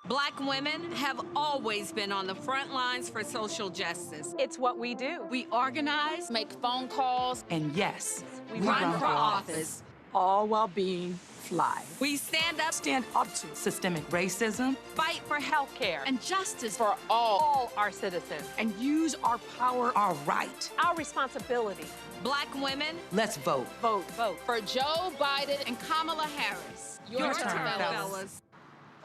Black women have always been on the front lines for social justice. It's what we do. We organize, make phone calls, and yes, we run for office. All while being fly. We stand up to systemic racism, fight for health care and justice for all our citizens. and use our power, our right. Our responsibility. Black women. Let's vote. Vote. Vote. For Joe Biden and Kamala Harris. Your turn, fellas.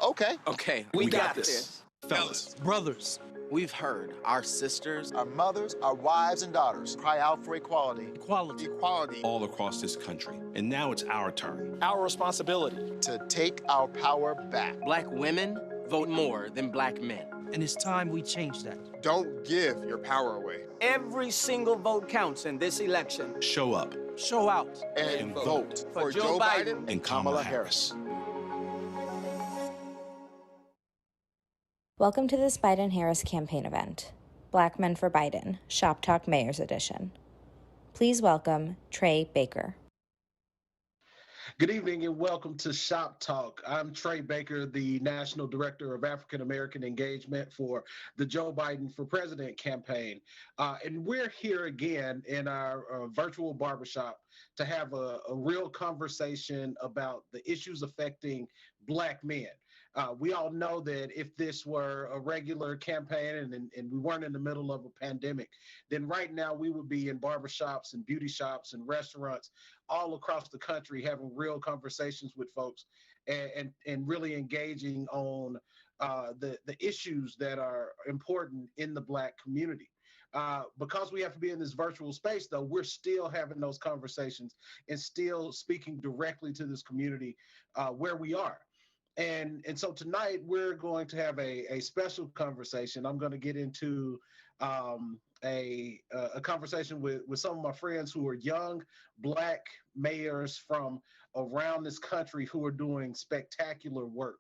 Okay, we got this. Fellas, brothers, We've heard our sisters, Our mothers, our wives, and daughters cry out for equality. equality, all across this country. And now it's our turn. Our responsibility. To take our power back. Black women vote more than black men. And it's time we change that. Don't give your power away. Every single vote counts in this election. Show up Show out. And vote for Joe Biden and Kamala Harris. Welcome to this Biden-Harris campaign event, Black Men for Biden, Shop Talk Mayor's Edition. Please welcome Trey Baker. Good evening and welcome to Shop Talk. I'm Trey Baker, the National Director of African American Engagement for the Joe Biden for President campaign. And we're here again in our virtual barbershop to have a real conversation about the issues affecting Black men. We all know that if this were a regular campaign and we weren't in the middle of a pandemic, then right now we would be in barbershops and beauty shops and restaurants all across the country having real conversations with folks and really engaging on the issues that are important in the Black community. Because we have to be in this virtual space, though, we're still having those conversations and still speaking directly to this community where we are. And so tonight we're going to have a special conversation. I'm going to get into a conversation with some of my friends who are young Black mayors from around this country who are doing spectacular work.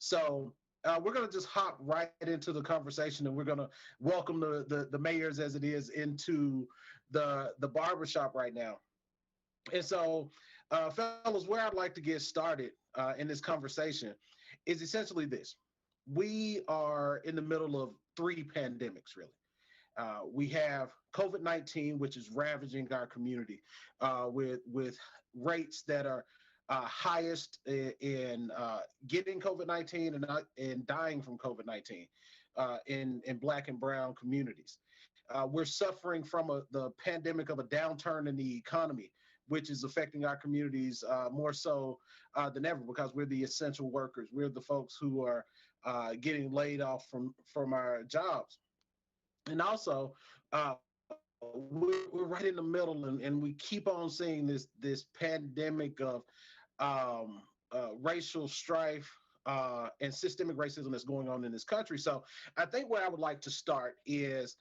So we're going to just hop right into the conversation, and we're going to welcome the mayors as it is into the barbershop right now. And so, fellas, where I'd like to get started in this conversation is essentially this. We are in the middle of three pandemics, really. We have COVID-19, which is ravaging our community with rates that are highest in getting COVID-19 and dying from COVID-19 in Black and brown communities. We're suffering from the pandemic of a downturn in the economy, which is affecting our communities more so than ever because we're the essential workers. We're the folks who are getting laid off from our jobs. And also, we're right in the middle, and we keep on seeing this pandemic of racial strife and systemic racism that's going on in this country. So I think where I would like to start is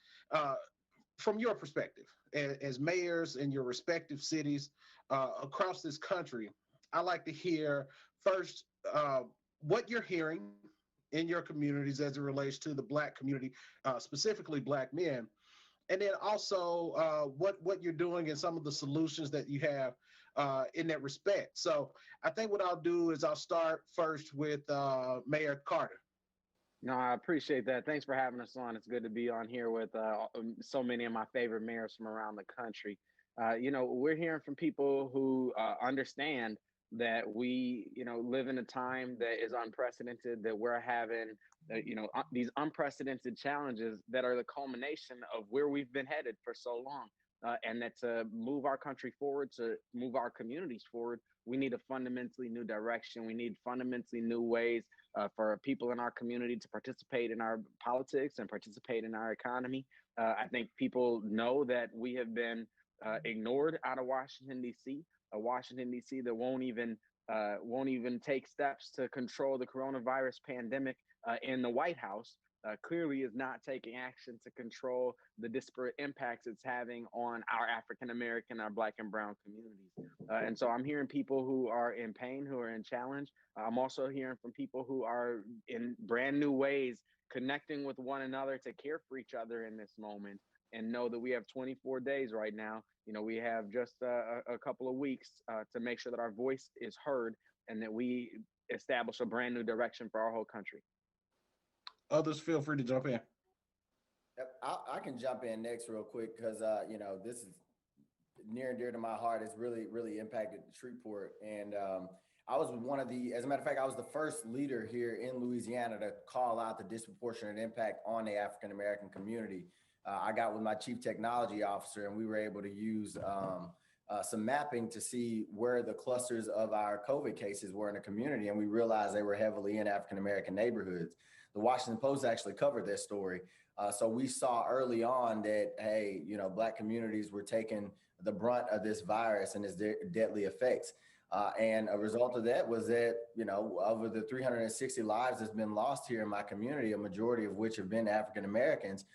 from your perspective, as mayors in your respective cities across this country. I'd like to hear first what you're hearing in your communities as it relates to the Black community, specifically Black men, and then also what you're doing and some of the solutions that you have in that respect. So I think what I'll do is I'll start first with Mayor Carter. No, I appreciate that. Thanks for having us on. It's good to be on here with so many of my favorite mayors from around the country. We're hearing from people who understand that we, live in a time that is unprecedented, that we're having, these unprecedented challenges that are the culmination of where we've been headed for so long. And that to move our country forward, to move our communities forward, we need a fundamentally new direction. We need fundamentally new ways for people in our community to participate in our politics and participate in our economy. I think people know that we have been ignored out of Washington, D.C., Washington, D.C. that won't even take steps to control the coronavirus pandemic in the White House. Clearly is not taking action to control the disparate impacts it's having on our African American, our Black and brown communities. And so I'm hearing people who are in pain, who are in challenge. I'm also hearing from people who are in brand new ways connecting with one another to care for each other in this moment, and know that we have 24 days right now. We have just a couple of weeks to make sure that our voice is heard and that we establish a brand new direction for our whole country. Others, feel free to jump in. Yep, I can jump in next real quick because you know, this is near and dear to my heart. It's really impacted Shreveport, and I was one of the, as a matter of fact, I was the first leader here in Louisiana to call out the disproportionate impact on the African American community. I got with my chief technology officer, and we were able to use some mapping to see where the clusters of our COVID cases were in the community, and we realized they were heavily in African American neighborhoods. The Washington Post actually covered this story. So we saw early on that, hey, you know, Black communities were taking the brunt of this virus and its deadly effects. And a result of that was that, you know, over the 360 lives that's been lost here in my community, a majority of which have been African Americans.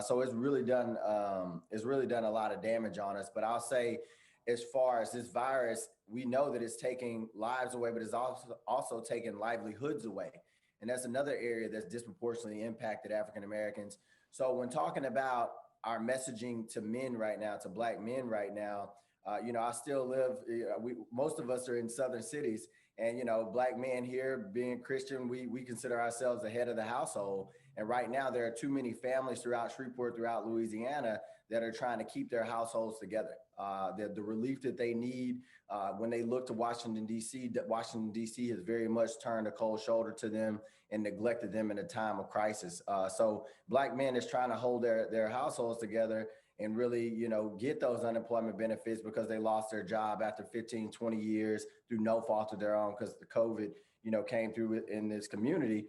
So it's really done a lot of damage on us. But I'll say, as far as this virus, we know that it's taking lives away, but it's also taking livelihoods away. And that's another area that's disproportionately impacted African Americans. So when talking about our messaging to men right now, to Black men right now, you know, I still live, most of us are in southern cities, and, you know, Black men here being Christian, we consider ourselves the head of the household. And right now there are too many families throughout Shreveport, throughout Louisiana, that are trying to keep their households together. The relief that they need when they look to Washington, D.C., Washington, D.C. has very much turned a cold shoulder to them and neglected them in a time of crisis. So Black men is trying to hold their households together and really, you know, get those unemployment benefits because they lost their job after 15, 20 years through no fault of their own because the COVID, you know, came through in this community.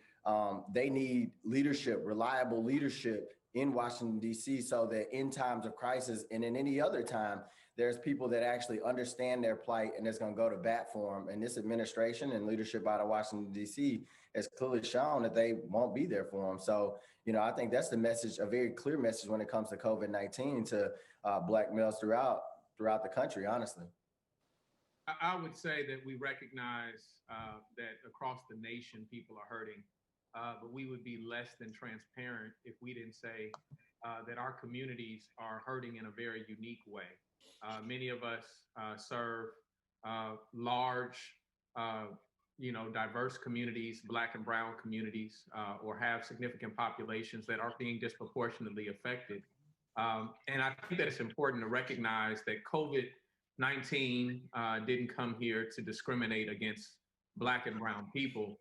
They need leadership, reliable leadership in Washington, D.C., so that in times of crisis and in any other time, there's people that actually understand their plight and is going to go to bat for them. And this administration and leadership out of Washington, D.C. has clearly shown that they won't be there for them. So, you know, I think that's the message, a very clear message when it comes to COVID-19 to Black males throughout the country, honestly. I would say that we recognize that across the nation, people are hurting. But we would be less than transparent if we didn't say that our communities are hurting in a very unique way. Many of us serve large, you know, diverse communities, Black and brown communities, or have significant populations that are being disproportionately affected. And I think that it's important to recognize that COVID-19 didn't come here to discriminate against Black and brown people.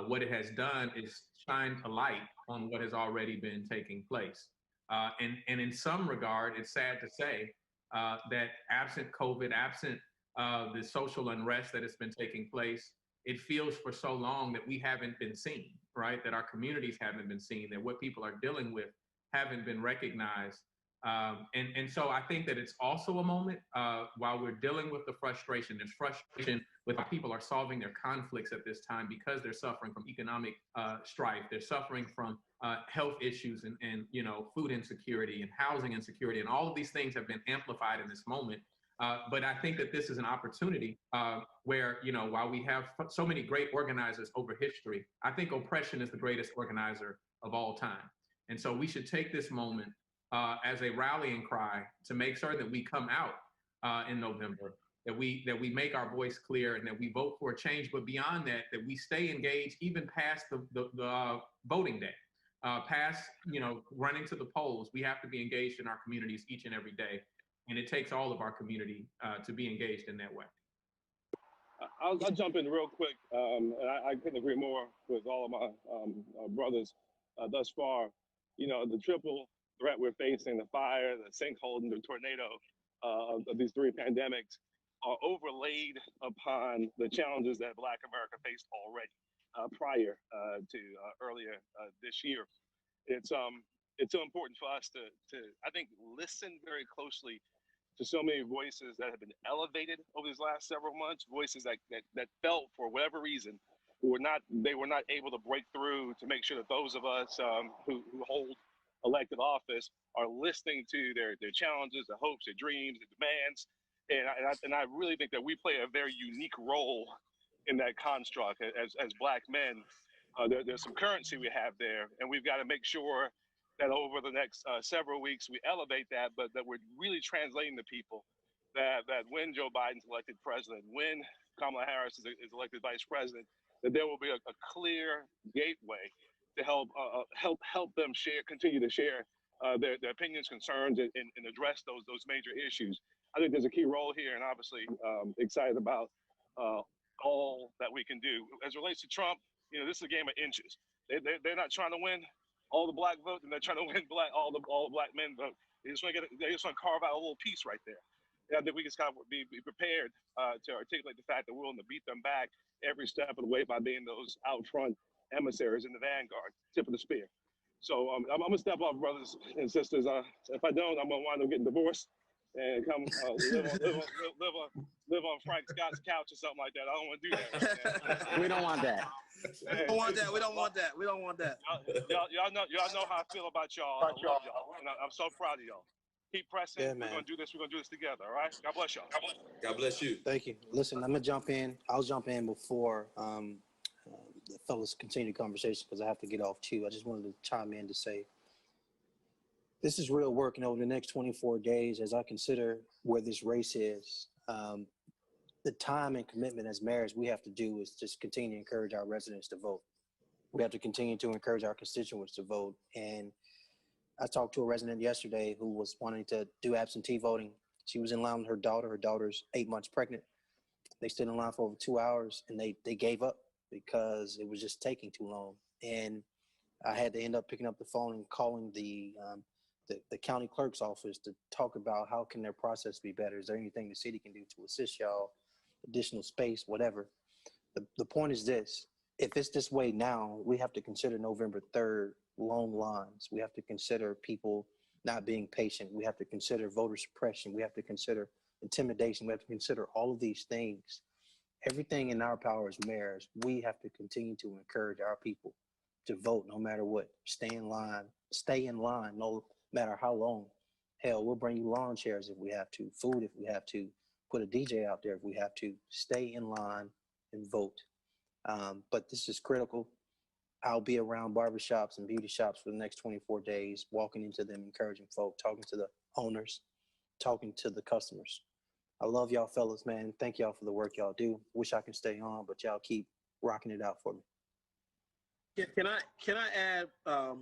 What it has done is shine a light on what has already been taking place. And in some regard, it's sad to say that absent COVID, absent the social unrest that has been taking place, it feels for so long that we haven't been seen, right? That our communities haven't been seen, that what people are dealing with haven't been recognized. And so I think that it's also a moment while we're dealing with the frustration, there's frustration with how people are solving their conflicts at this time because they're suffering from economic strife. They're suffering from health issues and you know, food insecurity and housing insecurity. And all of these things have been amplified in this moment. But I think that this is an opportunity where, you know, while we have so many great organizers over history, I think oppression is the greatest organizer of all time. And so we should take this moment as a rallying cry to make sure that we come out in November, that we make our voice clear and that we vote for a change. But beyond that, that we stay engaged even past the voting day, past, you know, running to the polls. We have to be engaged in our communities each and every day. And it takes all of our community to be engaged in that way. I'll jump in real quick. And I couldn't agree more with all of my brothers thus far. You know, the triple threat we're facing, the fire, the sinkhole, and the tornado of these three pandemics are overlaid upon the challenges that Black America faced already prior to earlier this year. It's so important for us to I think, listen very closely to so many voices that have been elevated over these last several months, voices that felt, for whatever reason, they were not able to break through to make sure that those of us who hold elected office are listening to their challenges, their hopes, their dreams, their demands. And I really think that we play a very unique role in that construct as Black men. There's some currency we have there, and we've got to make sure that over the next several weeks we elevate that, but that we're really translating to people that when Joe Biden's elected president, when Kamala Harris is elected vice president, that there will be a clear gateway to help them continue to share their opinions, concerns, and address those major issues. I think there's a key role here, and obviously excited about all that we can do. As it relates to Trump, this is a game of inches. They're not trying to win all the black votes, and they're trying to win all the black men vote. They just want to carve out a little piece right there. And I think we just kind of be prepared to articulate the fact that we're willing to beat them back every step of the way by being those out front emissaries in the vanguard, tip of the spear. So I'm gonna step off, brothers and sisters. If I don't, I'm gonna wind up getting divorced and come live on Frank Scott's couch or something like that. I don't want to do that right now. We don't want that. We don't want that. We don't want that. We don't want that. Y'all know how I feel about y'all. I love y'all, and I'm so proud of y'all. Keep pressing. Yeah, we're gonna do this. We're gonna do this together. All right. God bless y'all. God bless you. Thank you. Listen, I'm gonna jump in. I'll jump in before the fellas continue the conversation because I have to get off too. I just wanted to chime in to say this is real work, and over the next 24 days, as I consider where this race is, the time and commitment as mayors we have to do is just continue to encourage our residents to vote. We have to continue to encourage our constituents to vote. And I talked to a resident yesterday who was wanting to do absentee voting. She was in line with her daughter. Her daughter's 8 months pregnant. They stood in line for over 2 hours, and they gave up because it was just taking too long. And I had to end up picking up the phone and calling the county clerk's office to talk about how can their process be better. Is there anything the city can do to assist y'all, additional space, whatever. The point is this: if it's this way now, we have to consider November 3rd long lines. We have to consider people not being patient. We have to consider voter suppression. We have to consider intimidation. We have to consider all of these things. Everything in our power as mayors, we have to continue to encourage our people to vote no matter what. Stay in line no matter how long. Hell, we'll bring you lawn chairs if we have to, food if we have to, put a DJ out there if we have to. Stay in line and vote. But this is critical. I'll be around barbershops and beauty shops for the next 24 days, walking into them, encouraging folk, talking to the owners, talking to the customers. I love y'all fellas, man. Thank y'all for the work y'all do. Wish I could stay on, but y'all keep rocking it out for me. Can I add,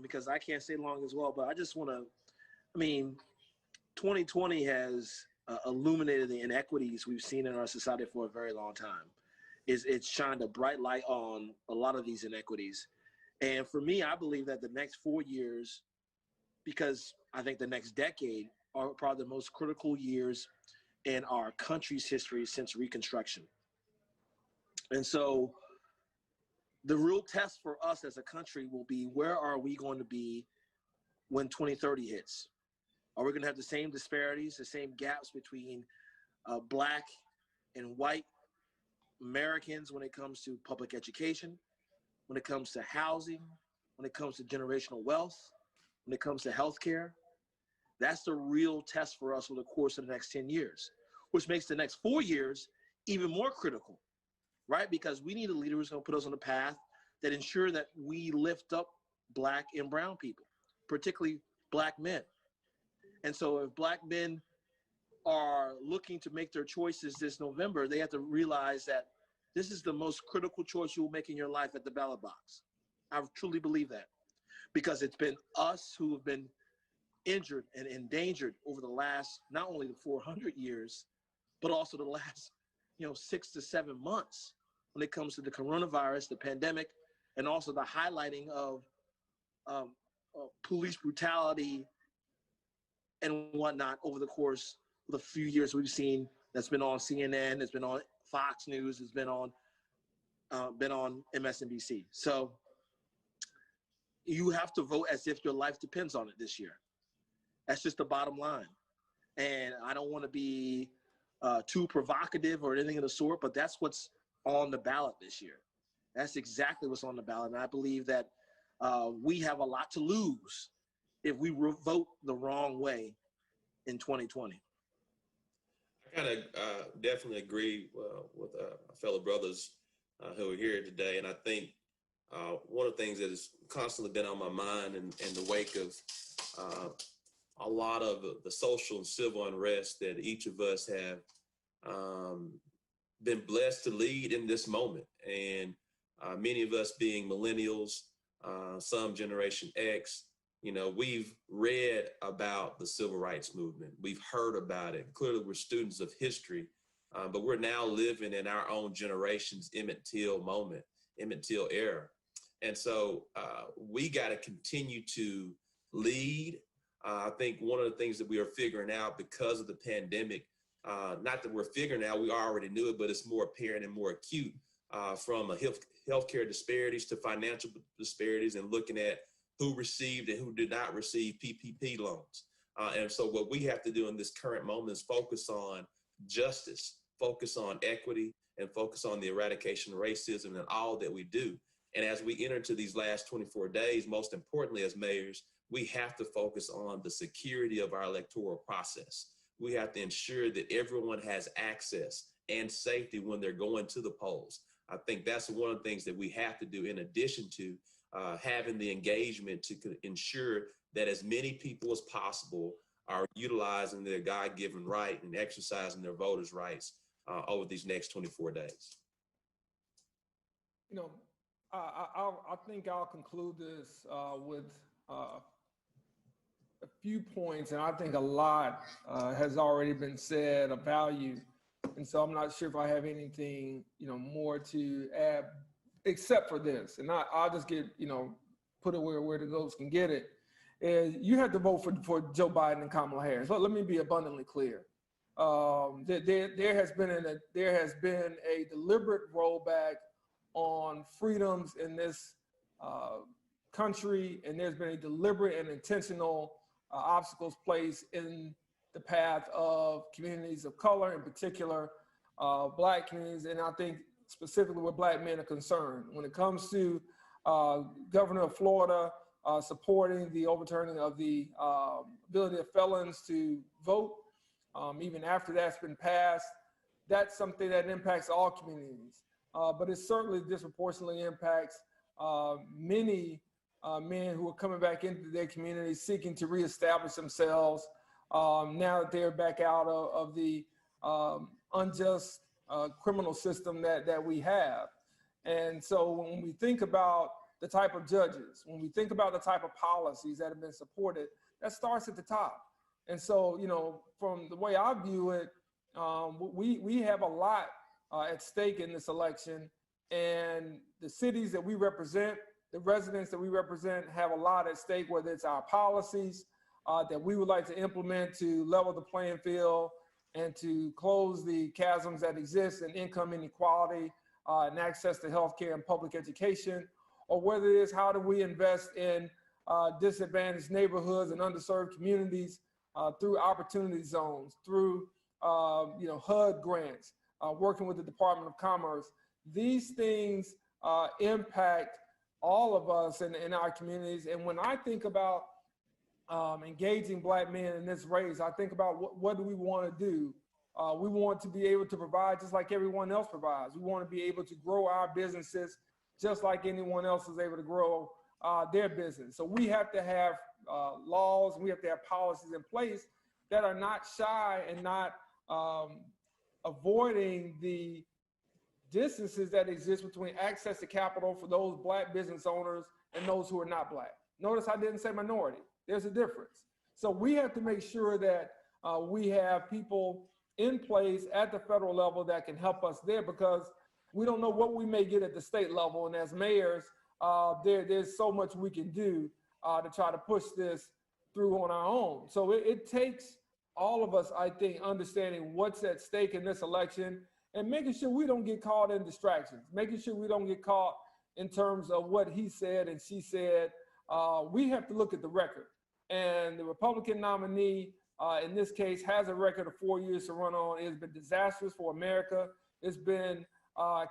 because I can't stay long as well, but I just want to, 2020 has illuminated the inequities we've seen in our society for a very long time. It's shined a bright light on a lot of these inequities. And for me, I believe that the next 4 years, because I think the next decade are probably the most critical years in our country's history since Reconstruction. And so the real test for us as a country will be, where are we going to be when 2030 hits? Are we going to have the same disparities, the same gaps between Black and white Americans when it comes to public education, when it comes to housing, when it comes to generational wealth, when it comes to healthcare? That's the real test for us over the course of the next 10 years, which makes the next 4 years even more critical, right? Because we need a leader who's going to put us on a path that ensure that we lift up Black and brown people, particularly Black men. And so if Black men are looking to make their choices this November, they have to realize that this is the most critical choice you will make in your life at the ballot box. I truly believe that, because it's been us who have been injured and endangered over the last, not only the 400 years, but also the last 6 to 7 months when it comes to the coronavirus, the pandemic, and also the highlighting of police brutality and whatnot over the course of the few years we've seen. That's been on CNN, that's been on Fox News, it's been on MSNBC. So you have to vote as if your life depends on it this year. That's just the bottom line. And I don't want to be too provocative or anything of the sort, but that's what's on the ballot this year. That's exactly what's on the ballot. And I believe that we have a lot to lose if we vote the wrong way in 2020. I kind of definitely agree with my fellow brothers who are here today. And I think one of the things that has constantly been on my mind in the wake of a lot of the social and civil unrest that each of us have been blessed to lead in this moment. And many of us being millennials, some Generation X, you know, we've read about the civil rights movement. We've heard about it. Clearly, we're students of history, but we're now living in our own generation's Emmett Till moment, Emmett Till era. And so we got to continue to lead. I think one of the things that we are figuring out because of the pandemic, not that we're figuring out, we already knew it, but it's more apparent and more acute from a healthcare disparities to financial disparities, and looking at who received and who did not receive PPP loans. And so what we have to do in this current moment is focus on justice, focus on equity, and focus on the eradication of racism in all that we do. And as we enter into these last 24 days, most importantly as mayors, we have to focus on the security of our electoral process. We have to ensure that everyone has access and safety when they're going to the polls. I think that's one of the things that we have to do, in addition to having the engagement to ensure that as many people as possible are utilizing their God-given right and exercising their voters' rights over these next 24 days. You know, I think I'll conclude this with a few points, and I think a lot has already been said of value. And so I'm not sure if I have anything, you know, more to add, except for this. And I'll just get, you know, put it where the ghosts can get it. Is you have to vote for Joe Biden and Kamala Harris. Let me be abundantly clear. There has been a deliberate rollback on freedoms in this country, and there's been a deliberate and intentional obstacles placed in the path of communities of color, in particular Black communities, and I think specifically where Black men are concerned. When it comes to Governor of Florida supporting the overturning of the ability of felons to vote, even after that's been passed, that's something that impacts all communities. But it certainly disproportionately impacts many men who are coming back into their communities seeking to reestablish themselves now that they're back out of the unjust criminal system that we have. And so when we think about the type of judges, when we think about the type of policies that have been supported, that starts at the top. And so, you know, from the way I view it, we have a lot at stake in this election, and the cities that we represent, the residents that we represent have a lot at stake, whether it's our policies that we would like to implement to level the playing field and to close the chasms that exist in income inequality and access to healthcare and public education, or whether it is how do we invest in disadvantaged neighborhoods and underserved communities through opportunity zones, through you know, HUD grants, working with the Department of Commerce. These things impact all of us in our communities. And when I think about engaging Black men in this race, I think about what do we want to do? We want to be able to provide just like everyone else provides. We want to be able to grow our businesses just like anyone else is able to grow their business. So we have to have laws, and we have to have policies in place that are not shy and not avoiding the distances that exist between access to capital for those Black business owners and those who are not Black. Notice I didn't say minority. There's a difference. So we have to make sure that we have people in place at the federal level that can help us there, because we don't know what we may get at the state level. And as mayors, there's so much we can do to try to push this through on our own. So it takes all of us, I think, understanding what's at stake in this election and making sure we don't get caught in distractions, making sure we don't get caught in terms of what he said and she said. We have to look at the record. And the Republican nominee, in this case, has a record of 4 years to run on. It has been disastrous for America. It's been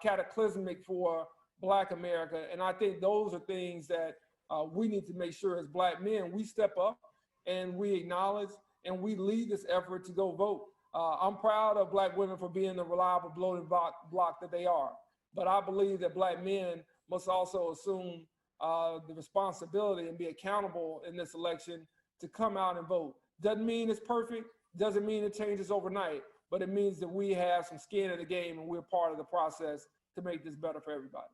cataclysmic for Black America. And I think those are things that we need to make sure as Black men, we step up and we acknowledge and we lead this effort to go vote. I'm proud of Black women for being the reliable voting bloc that they are. But I believe that Black men must also assume the responsibility and be accountable in this election to come out and vote. Doesn't mean it's perfect, doesn't mean it changes overnight, but it means that we have some skin in the game and we're part of the process to make this better for everybody.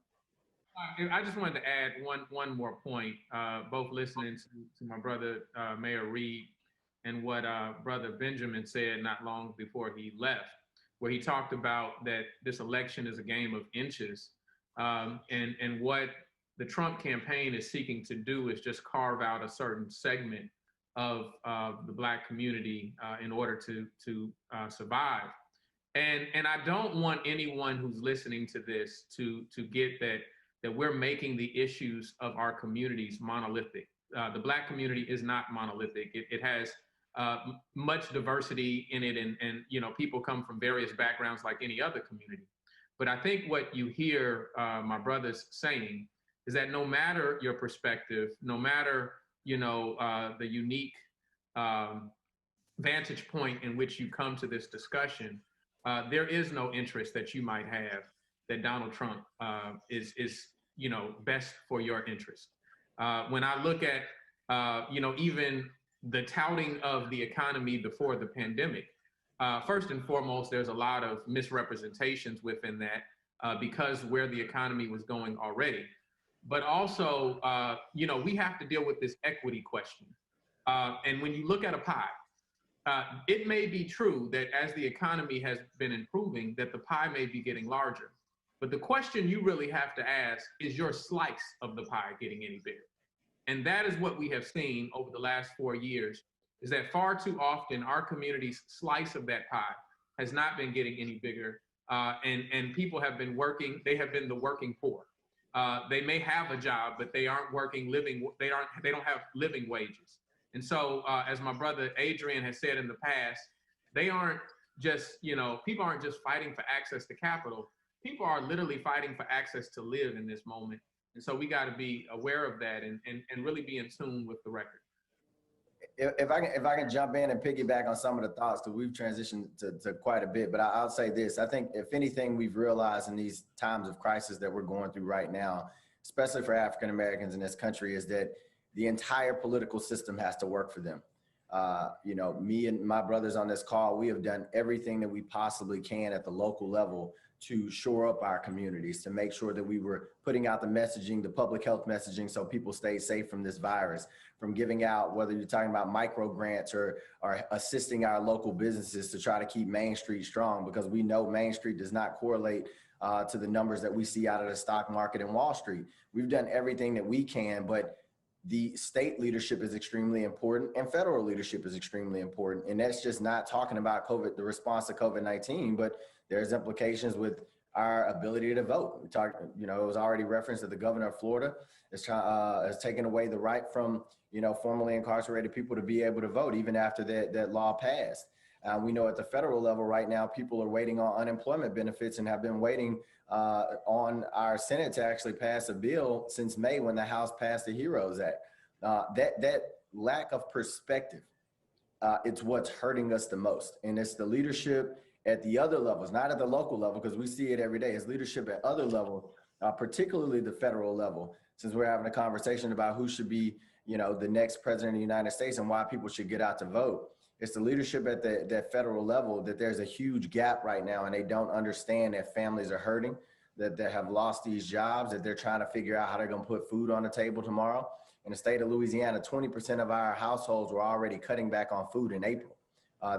I just wanted to add one more point. Both listening to my brother Mayor Reed and what brother Benjamin said not long before he left, where he talked about that this election is a game of inches, and what the Trump campaign is seeking to do is just carve out a certain segment of the Black community in order to survive. And I don't want anyone who's listening to this to get that we're making the issues of our communities monolithic. The Black community is not monolithic. It has much diversity in it, and people come from various backgrounds like any other community. But I think what you hear my brothers saying is that no matter your perspective, no matter the unique vantage point in which you come to this discussion, there is no interest that you might have that Donald Trump is best for your interest. When I look at even the touting of the economy before the pandemic, first and foremost, there's a lot of misrepresentations within that because where the economy was going already. But also, we have to deal with this equity question. And when you look at a pie, it may be true that as the economy has been improving, that the pie may be getting larger. But the question you really have to ask is your slice of the pie getting any bigger? And that is what we have seen over the last 4 years, is that far too often our community's slice of that pie has not been getting any bigger. And people have been working, they have been the working poor. They may have a job, but they aren't working, they don't have living wages. And so, as my brother Adrian has said in the past, they aren't just, people aren't just fighting for access to capital. People are literally fighting for access to live in this moment. And so we got to be aware of that and really be in tune with the record. If I can jump in and piggyback on some of the thoughts, because we've transitioned to quite a bit, but I'll say this. I think if anything we've realized in these times of crisis that we're going through right now, especially for African Americans in this country, is that the entire political system has to work for them. Me and my brothers on this call, we have done everything that we possibly can at the local level to shore up our communities, to make sure that we were putting out the messaging, the public health messaging, so people stay safe from this virus, from giving out, whether you're talking about micro grants or assisting our local businesses to try to keep Main Street strong, because we know Main Street does not correlate to the numbers that we see out of the stock market and Wall Street. We've done everything that we can, but the state leadership is extremely important and federal leadership is extremely important. And that's just not talking about COVID, the response to COVID-19, but there's implications with our ability to vote. We talked, it was already referenced that the governor of Florida has taken away the right from, formerly incarcerated people to be able to vote even after that law passed. We know at the federal level right now, people are waiting on unemployment benefits and have been waiting on our Senate to actually pass a bill since May when the House passed the HEROES Act. That lack of perspective, it's what's hurting us the most. And it's the leadership at the other levels, not at the local level, because we see it every day. It's leadership at other levels, particularly the federal level, since we're having a conversation about who should be, the next president of the United States and why people should get out to vote. It's the leadership at that federal level that there's a huge gap right now, and they don't understand that families are hurting, that they have lost these jobs, that they're trying to figure out how they're going to put food on the table tomorrow. In the state of Louisiana, 20% of our households were already cutting back on food in April.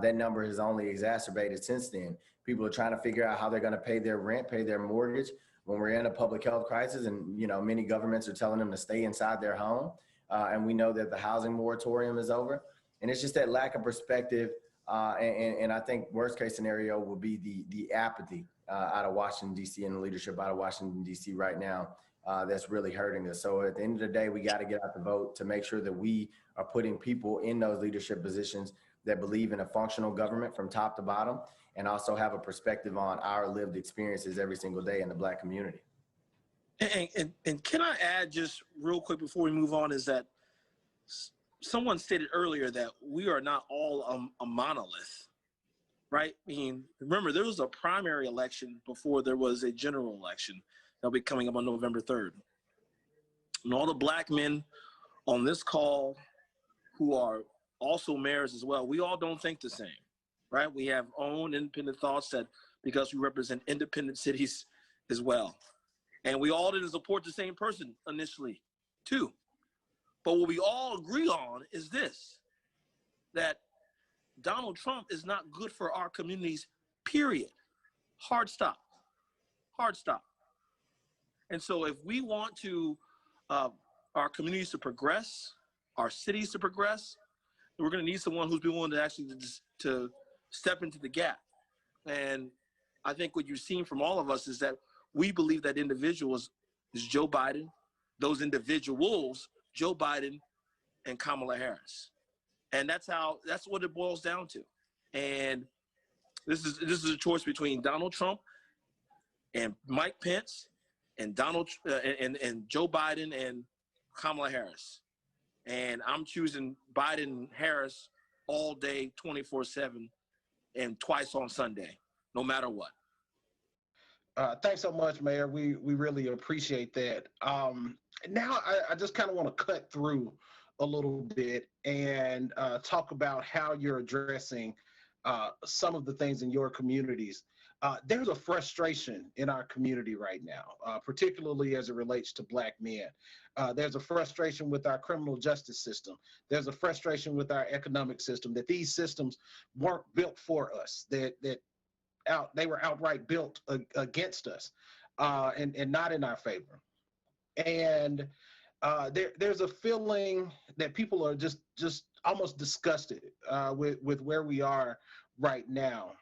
That number has only exacerbated since then. People are trying to figure out how they're going to pay their rent, pay their mortgage when we're in a public health crisis, and many governments are telling them to stay inside their home. And we know that the housing moratorium is over. And it's just that lack of perspective. And I think worst case scenario will be the apathy out of Washington, D.C. and the leadership out of Washington, D.C. right now that's really hurting us. So at the end of the day, we got to get out the vote to make sure that we are putting people in those leadership positions that believe in a functional government from top to bottom, and also have a perspective on our lived experiences every single day in the Black community. And can I add just real quick before we move on, is that someone stated earlier that we are not all a monolith, right? I mean, remember, there was a primary election before there was a general election that'll be coming up on November 3rd. And all the Black men on this call who are also mayors as well, we all don't think the same, right? We have own independent thoughts that because we represent independent cities as well. And we all didn't support the same person initially, too. But what we all agree on is this, that Donald Trump is not good for our communities, period. Hard stop. Hard stop. And so if we want to our communities to progress, our cities to progress, we're going to need someone who's been willing to actually to step into the gap. And I think what you've seen from all of us is that we believe that individuals is Joe Biden, those individuals, Joe Biden and Kamala Harris. And that's what it boils down to. And this is a choice between Donald Trump and Mike Pence and and Joe Biden and Kamala Harris. And I'm choosing Biden and Harris all day, 24/7, and twice on Sunday, no matter what. Thanks so much, Mayor. We really appreciate that. Now I just kind of want to cut through a little bit and talk about how you're addressing some of the things in your communities. There's a frustration in our community right now, particularly as it relates to Black men. There's a frustration with our criminal justice system. There's a frustration with our economic system, that these systems weren't built for us, that they were outright built against us, and not in our favor. And there's a feeling that people are just almost disgusted with where we are right now.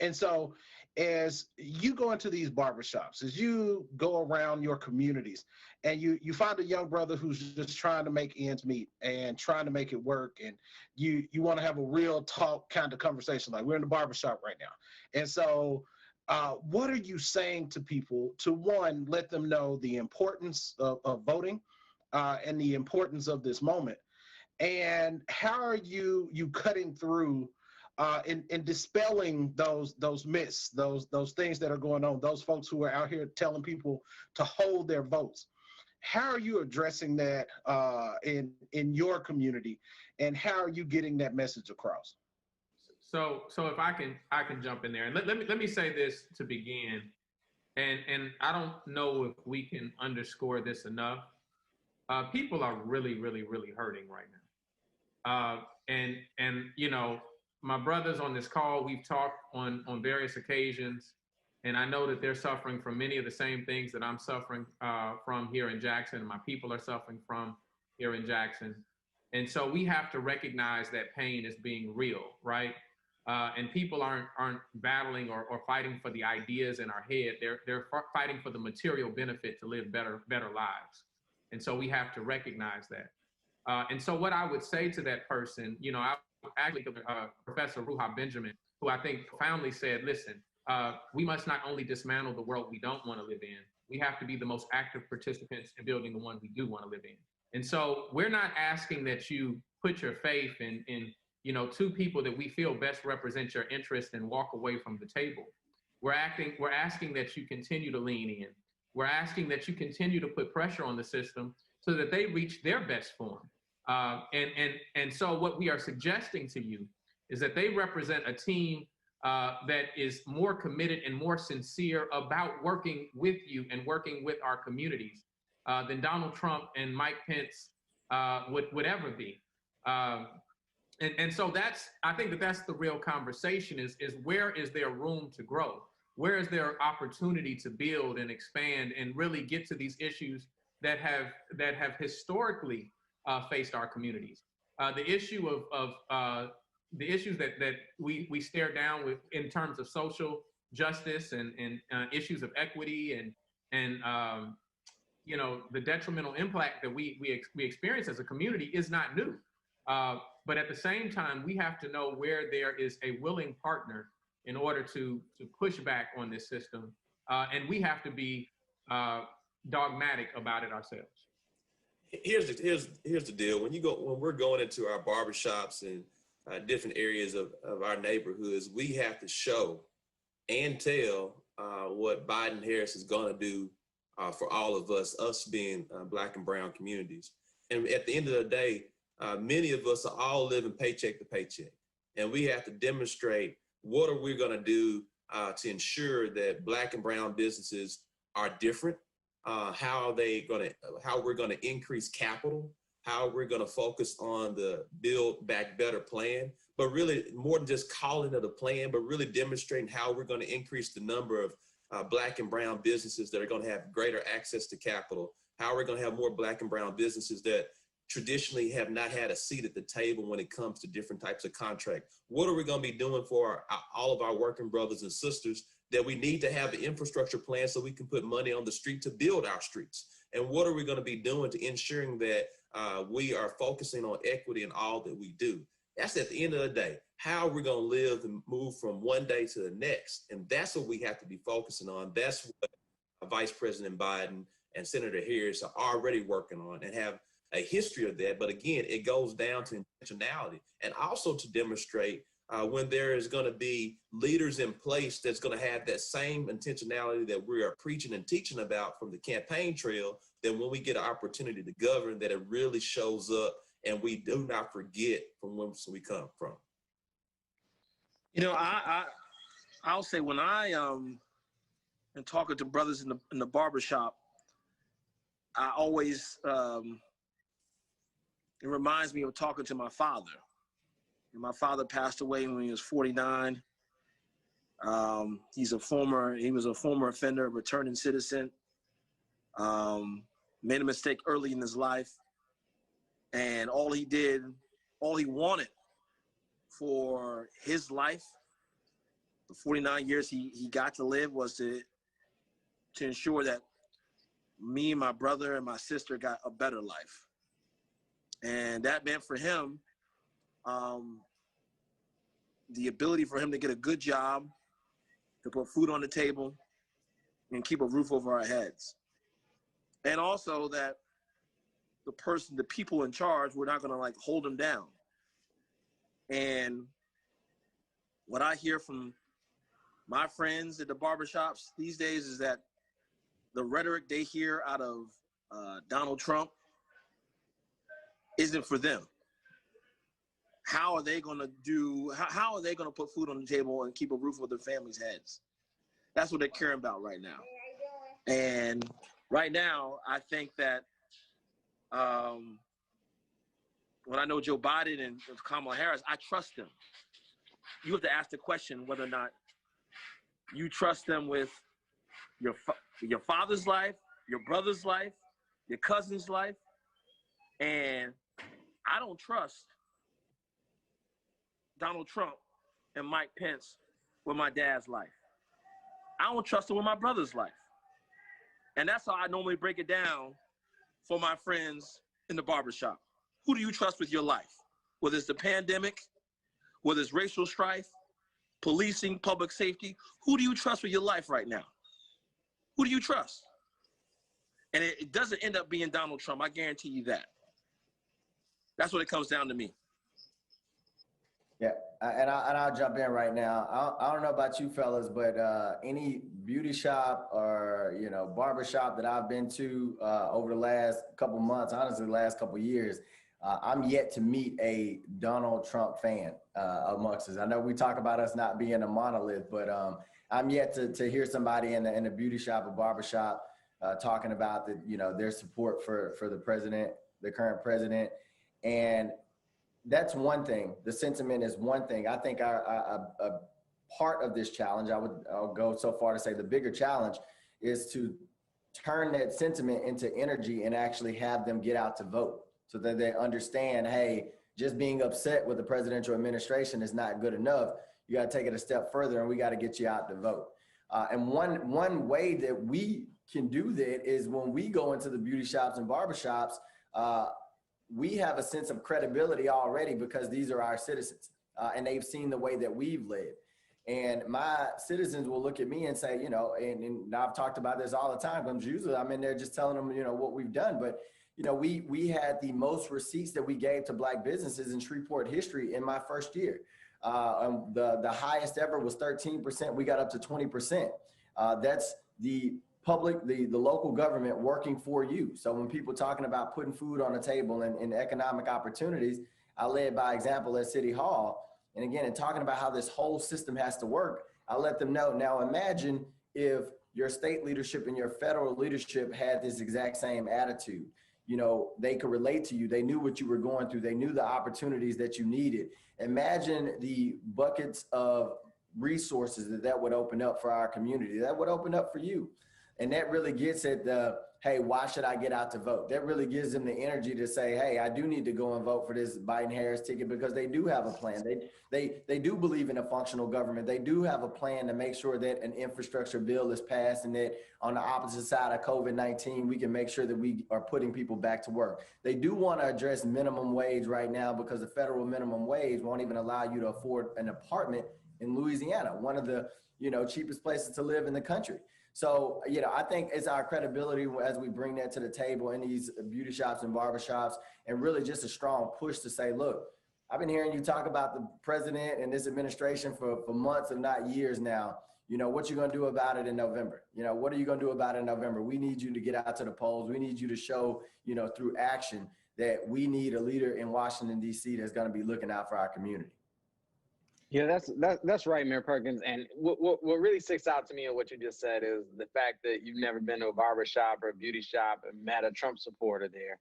And so as you go into these barbershops, as you go around your communities, and you find a young brother who's just trying to make ends meet and trying to make it work, and you want to have a real talk kind of conversation, like we're in the barbershop right now. And so what are you saying to people to, one, let them know the importance of voting and the importance of this moment? And how are you cutting through in dispelling those myths, those things that are going on, those folks who are out here telling people to hold their votes? How are you addressing that in your community, and how are you getting that message across? So if I can jump in there, and let me say this to begin, and I don't know if we can underscore this enough. People are really, really, really hurting right now. And you know, my brothers on this call, we've talked on various occasions, and I know that they're suffering from many of the same things that I'm suffering from here in Jackson, and my people are suffering from here in Jackson. And so we have to recognize that pain as being real, right? And people aren't battling or fighting for the ideas in our head. They're fighting for the material benefit to live better lives. And so we have to recognize that. And so what I would say to that person, you know, I actually, Professor Ruha Benjamin, who I think profoundly said, listen, we must not only dismantle the world we don't want to live in, we have to be the most active participants in building the one we do want to live in. And so we're not asking that you put your faith in you know, two people that we feel best represent your interest and walk away from the table. We're asking that you continue to lean in. We're asking that you continue to put pressure on the system so that they reach their best form. And so what we are suggesting to you is that they represent a team that is more committed and more sincere about working with you and working with our communities than Donald Trump and Mike Pence would ever be. And so I think that's the real conversation is where is there room to grow? Where is there opportunity to build and expand and really get to these issues that have historically faced our communities? The issue of the issues that we stare down with in terms of social justice and issues of equity and you know, the detrimental impact that we experience as a community is not new. But at the same time, we have to know where there is a willing partner in order to push back on this system. And we have to be dogmatic about it ourselves. Here's the deal. When we're going into our barbershops and different areas of our neighborhoods, we have to show and tell what Biden Harris is going to do for all of us being Black and brown communities. And at the end of the day, many of us are all living paycheck to paycheck. And we have to demonstrate what are we going to do to ensure that Black and brown businesses are different, how we're going to increase capital, how we're going to focus on the Build Back Better plan, but really more than just calling it a plan, but really demonstrating how we're going to increase the number of Black and brown businesses that are going to have greater access to capital, how we're going to have more Black and brown businesses that traditionally have not had a seat at the table when it comes to different types of contract. What are we going to be doing for all of our working brothers and sisters that we need to have the infrastructure plan so we can put money on the street to build our streets? And what are we going to be doing to ensuring that we are focusing on equity in all that we do? That's at the end of the day, how we're going to live and move from one day to the next. And that's what we have to be focusing on. That's what Vice President Biden and Senator Harris are already working on and have a history of that. But again, it goes down to intentionality and also to demonstrate when there is going to be leaders in place that's going to have that same intentionality that we are preaching and teaching about from the campaign trail, that when we get an opportunity to govern, that it really shows up and we do not forget from whence we come from. You know, I'll say when I am talking to brothers in the barbershop, I always, it reminds me of talking to my father. And my father passed away when he was 49. He was a former offender, returning citizen. Made a mistake early in his life. And all he wanted for his life, the 49 years he got to live, was to ensure that me and my brother and my sister got a better life. And that meant for him, the ability for him to get a good job, to put food on the table, and keep a roof over our heads. And also that the people in charge, we're not going to like hold him down. And what I hear from my friends at the barbershops these days is that the rhetoric they hear out of Donald Trump isn't for them. How are they going to put food on the table and keep a roof over their families' heads? That's what they're caring about right now. And right now, I think that when I know Joe Biden and Kamala Harris, I trust them. You have to ask the question whether or not you trust them with your father's life, your brother's life, your cousin's life. And I don't trust Donald Trump and Mike Pence with my dad's life. I don't trust them with my brother's life. And that's how I normally break it down for my friends in the barbershop. Who do you trust with your life? Whether it's the pandemic, whether it's racial strife, policing, public safety, who do you trust with your life right now? Who do you trust? And it doesn't end up being Donald Trump, I guarantee you that. That's what it comes down to me. Yeah, and I'll jump in right now. I don't know about you fellas, but any beauty shop or barber shop that I've been to over the last couple months, honestly, the last couple years, I'm yet to meet a Donald Trump fan amongst us. I know we talk about us not being a monolith, but I'm yet to hear somebody in the beauty shop or barber shop talking about their support for the president, the current president, and that's one thing. The sentiment is one thing. I think a part of this challenge, I'll go so far to say the bigger challenge, is to turn that sentiment into energy and actually have them get out to vote so that they understand, hey, just being upset with the presidential administration is not good enough. You got to take it a step further and we got to get you out to vote. And one way that we can do that is when we go into the beauty shops and barbershops, we have a sense of credibility already because these are our citizens and they've seen the way that we've led. And my citizens will look at me and say, and I've talked about this all the time, but usually I'm in there just telling them, what we've done. But, we had the most receipts that we gave to Black businesses in Shreveport history in my first year. The highest ever was 13%. We got up to 20%. That's the public, the local government working for you. So when people talking about putting food on the table and economic opportunities, I led by example at City Hall. And again, and talking about how this whole system has to work, I let them know. Now imagine if your state leadership and your federal leadership had this exact same attitude. You know, they could relate to you. They knew what you were going through. They knew the opportunities that you needed. Imagine the buckets of resources that would open up for our community, that would open up for you. And that really gets at the, hey, why should I get out to vote? That really gives them the energy to say, hey, I do need to go and vote for this Biden-Harris ticket, because they do have a plan. They do believe in a functional government. They do have a plan to make sure that an infrastructure bill is passed, and that on the opposite side of COVID-19, we can make sure that we are putting people back to work. They do want to address minimum wage right now, because the federal minimum wage won't even allow you to afford an apartment in Louisiana, one of the, cheapest places to live in the country. So, I think it's our credibility as we bring that to the table in these beauty shops and barbershops, and really just a strong push to say, look, I've been hearing you talk about the president and this administration for months, if not years now. What you going to do about it in November? What are you going to do about it in November? We need you to get out to the polls. We need you to show, through action, that we need a leader in Washington, D.C. that's going to be looking out for our community. Yeah, that's right, Mayor Perkins. And what really sticks out to me in what you just said is the fact that you've never been to a barbershop or a beauty shop and met a Trump supporter there.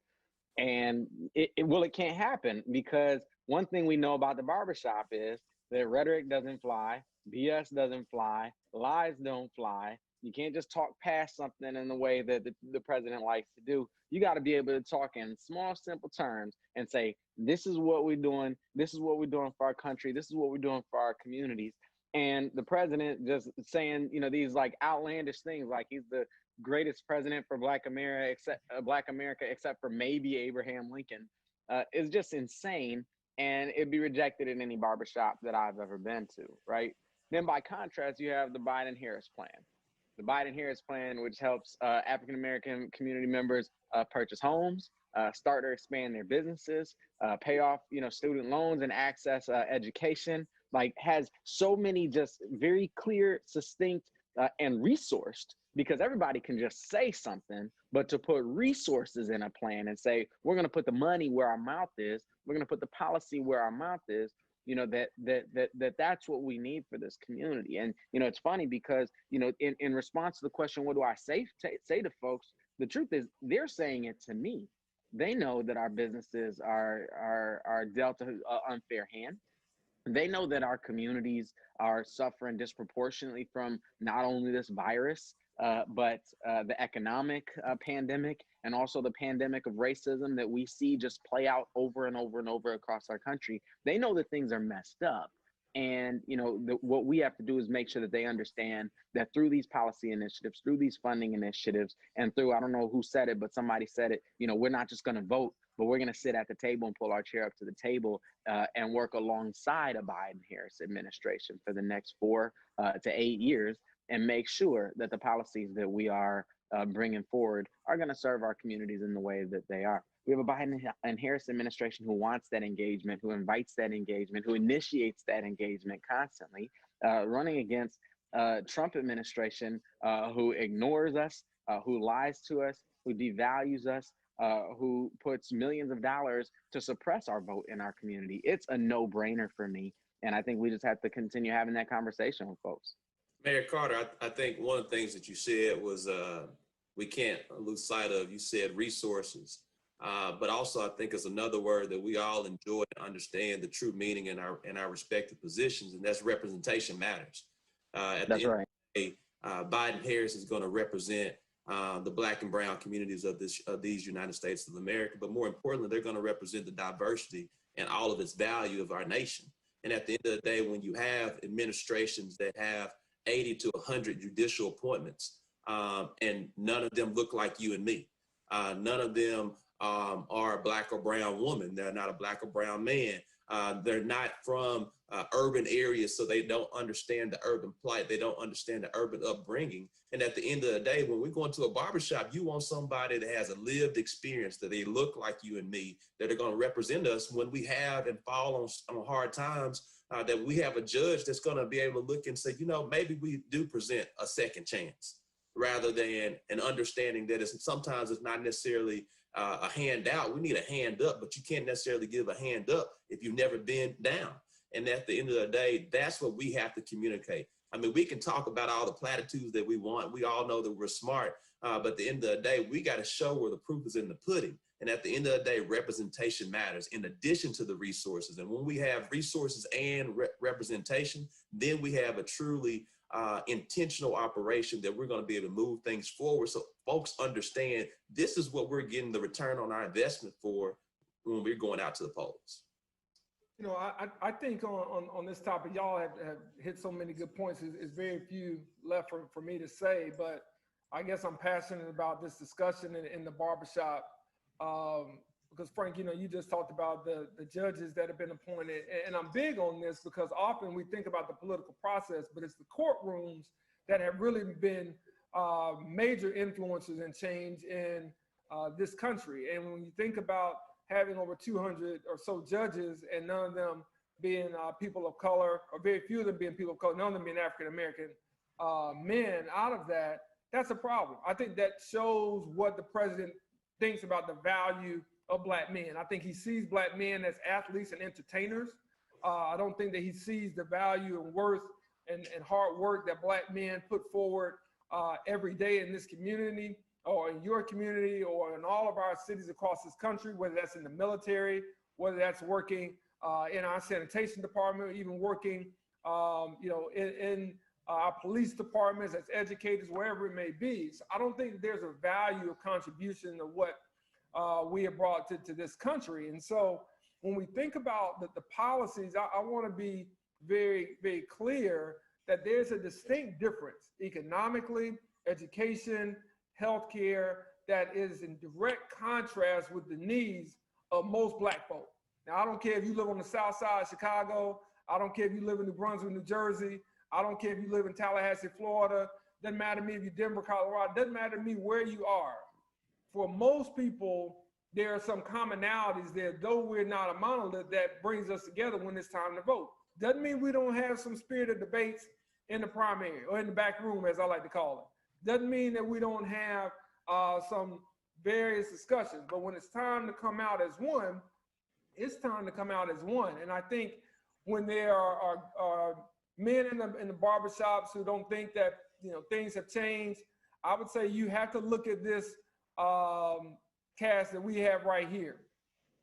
And it can't happen, because one thing we know about the barbershop is that rhetoric doesn't fly, BS doesn't fly, lies don't fly. You can't just talk past something in the way that the president likes to do. You got to be able to talk in small, simple terms and say, this is what we're doing. This is what we're doing for our country. This is what we're doing for our communities. And the president just saying, these like outlandish things, like he's the greatest president for Black America, except for maybe Abraham Lincoln, is just insane. And it'd be rejected in any barbershop that I've ever been to, right? Then by contrast, you have the Biden-Harris plan. The Biden-Harris plan, which helps African-American community members purchase homes, start or expand their businesses, pay off, student loans and access education, like has so many just very clear, succinct, and resourced, because everybody can just say something, but to put resources in a plan and say, we're going to put the money where our mouth is, we're going to put the policy where our mouth is, that's what we need for this community. And, it's funny because, in response to the question, what do I say to folks? The truth is they're saying it to me. They know that our businesses are dealt an unfair hand. They know that our communities are suffering disproportionately from not only this virus, but the economic pandemic, and also the pandemic of racism that we see just play out over and over and over across our country. They know that things are messed up. And, what we have to do is make sure that they understand that through these policy initiatives, through these funding initiatives, and through, I don't know who said it, but somebody said it, we're not just going to vote, but we're going to sit at the table and pull our chair up to the table and work alongside a Biden-Harris administration for the next 4 to 8 years, and make sure that the policies that we are bringing forward are going to serve our communities in the way that they are. We have a Biden and Harris administration who wants that engagement, who invites that engagement, who initiates that engagement constantly, running against Trump administration who ignores us, who lies to us, who devalues us, who puts millions of dollars to suppress our vote in our community. It's a no-brainer for me. And I think we just have to continue having that conversation with folks. Mayor Carter, I think one of the things that you said was we can't lose sight of. You said resources, but also I think it's another word that we all enjoy and understand the true meaning in our respective positions, and that's representation matters. That's right. Biden-Harris is going to represent the Black and brown communities of these United States of America, but more importantly, they're going to represent the diversity and all of its value of our nation. And at the end of the day, when you have administrations that have 80 to 100 judicial appointments, and none of them look like you and me. None of them are a Black or brown woman. They're not a Black or brown man. They're not from urban areas, so they don't understand the urban plight. They don't understand the urban upbringing. And at the end of the day, when we go into a barbershop, you want somebody that has a lived experience, that they look like you and me, that are going to represent us when we have and fall on hard times, that we have a judge that's going to be able to look and say, maybe we do present a second chance, rather than an understanding that sometimes it's not necessarily a handout. We need a hand up, but you can't necessarily give a hand up if you've never been down. And at the end of the day, that's what we have to communicate. I mean, we can talk about all the platitudes that we want. We all know that we're smart, but at the end of the day, we got to show where the proof is in the pudding. And at the end of the day, representation matters in addition to the resources. And when we have resources and representation, then we have a truly intentional operation that we're going to be able to move things forward. So folks understand this is what we're getting the return on our investment for when we're going out to the polls. You know, I think on this topic, y'all have hit so many good points. It's very few left for me to say, but I guess I'm passionate about this discussion in the barbershop because Frank, you know, you just talked about the judges that have been appointed, and I'm big on this because often we think about the political process, but it's the courtrooms that have really been major influences and change in this country. And when you think about having over 200 or so judges and none of them being people of color, or very few of them being people of color, none of them being African-American men out of that, that's a problem. I think that shows what the president thinks about the value of black men. I think he sees black men as athletes and entertainers. I don't think that he sees the value and worth and hard work that black men put forward every day in this community, or in your community, or in all of our cities across this country, whether that's in the military, whether that's working in our sanitation department, or even working you know, in our police departments, as educators, wherever it may be. So I don't think there's a value of contribution of what we have brought to this country. And so when we think about the policies, I want to be very, very clear that there's a distinct difference economically, education, healthcare, that is in direct contrast with the needs of most black folk. Now, I don't care if you live on the south side of Chicago. I don't care if you live in New Brunswick, New Jersey. I don't care if you live in Tallahassee, Florida. Doesn't matter to me if you're Denver, Colorado. Doesn't matter to me where you are. For most people, there are some commonalities there, though we're not a monolith, that brings us together when it's time to vote. Doesn't mean we don't have some spirited debates in the primary, or in the back room, as I like to call it. Doesn't mean that we don't have some various discussions, but when it's time to come out as one, it's time to come out as one. And I think when there are men in the barbershops who don't think that, you know, things have changed, I would say you have to look at this cast that we have right here: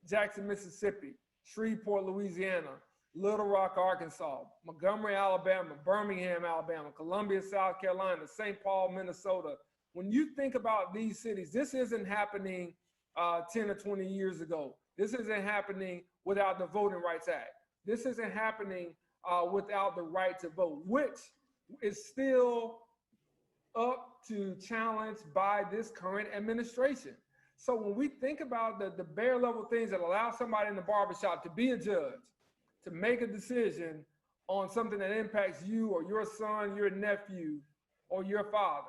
Jackson, Mississippi, Shreveport, Louisiana, Little Rock, Arkansas, Montgomery, Alabama, Birmingham, Alabama, Columbia, South Carolina, St. Paul, Minnesota. When you think about these cities, this isn't happening 10 or 20 years ago. This isn't happening without the Voting Rights Act. This isn't happening without the right to vote, which is still up to challenge by this current administration. So when we think about the bare level things that allow somebody in the barbershop to be a judge, to make a decision on something that impacts you or your son, your nephew, or your father,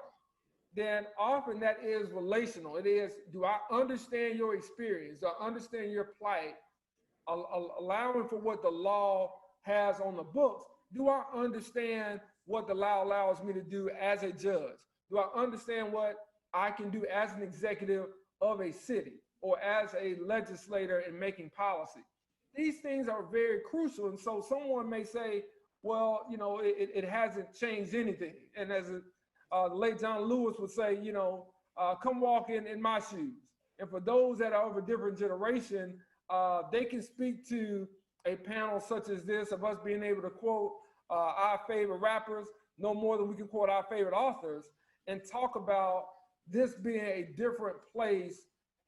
then often that is relational. It is, do I understand your experience? Do I understand your plight? Allowing for what the law has on the books. Do I understand what the law allows me to do as a judge? Do I understand what I can do as an executive of a city or as a legislator in making policy? These things are very crucial. And so someone may say, well, you know, it hasn't changed anything. And as the late John Lewis would say, you know, come walk in my shoes. And for those that are of a different generation, they can speak to a panel such as this of us being able to quote our favorite rappers no more than we can quote our favorite authors, and talk about this being a different place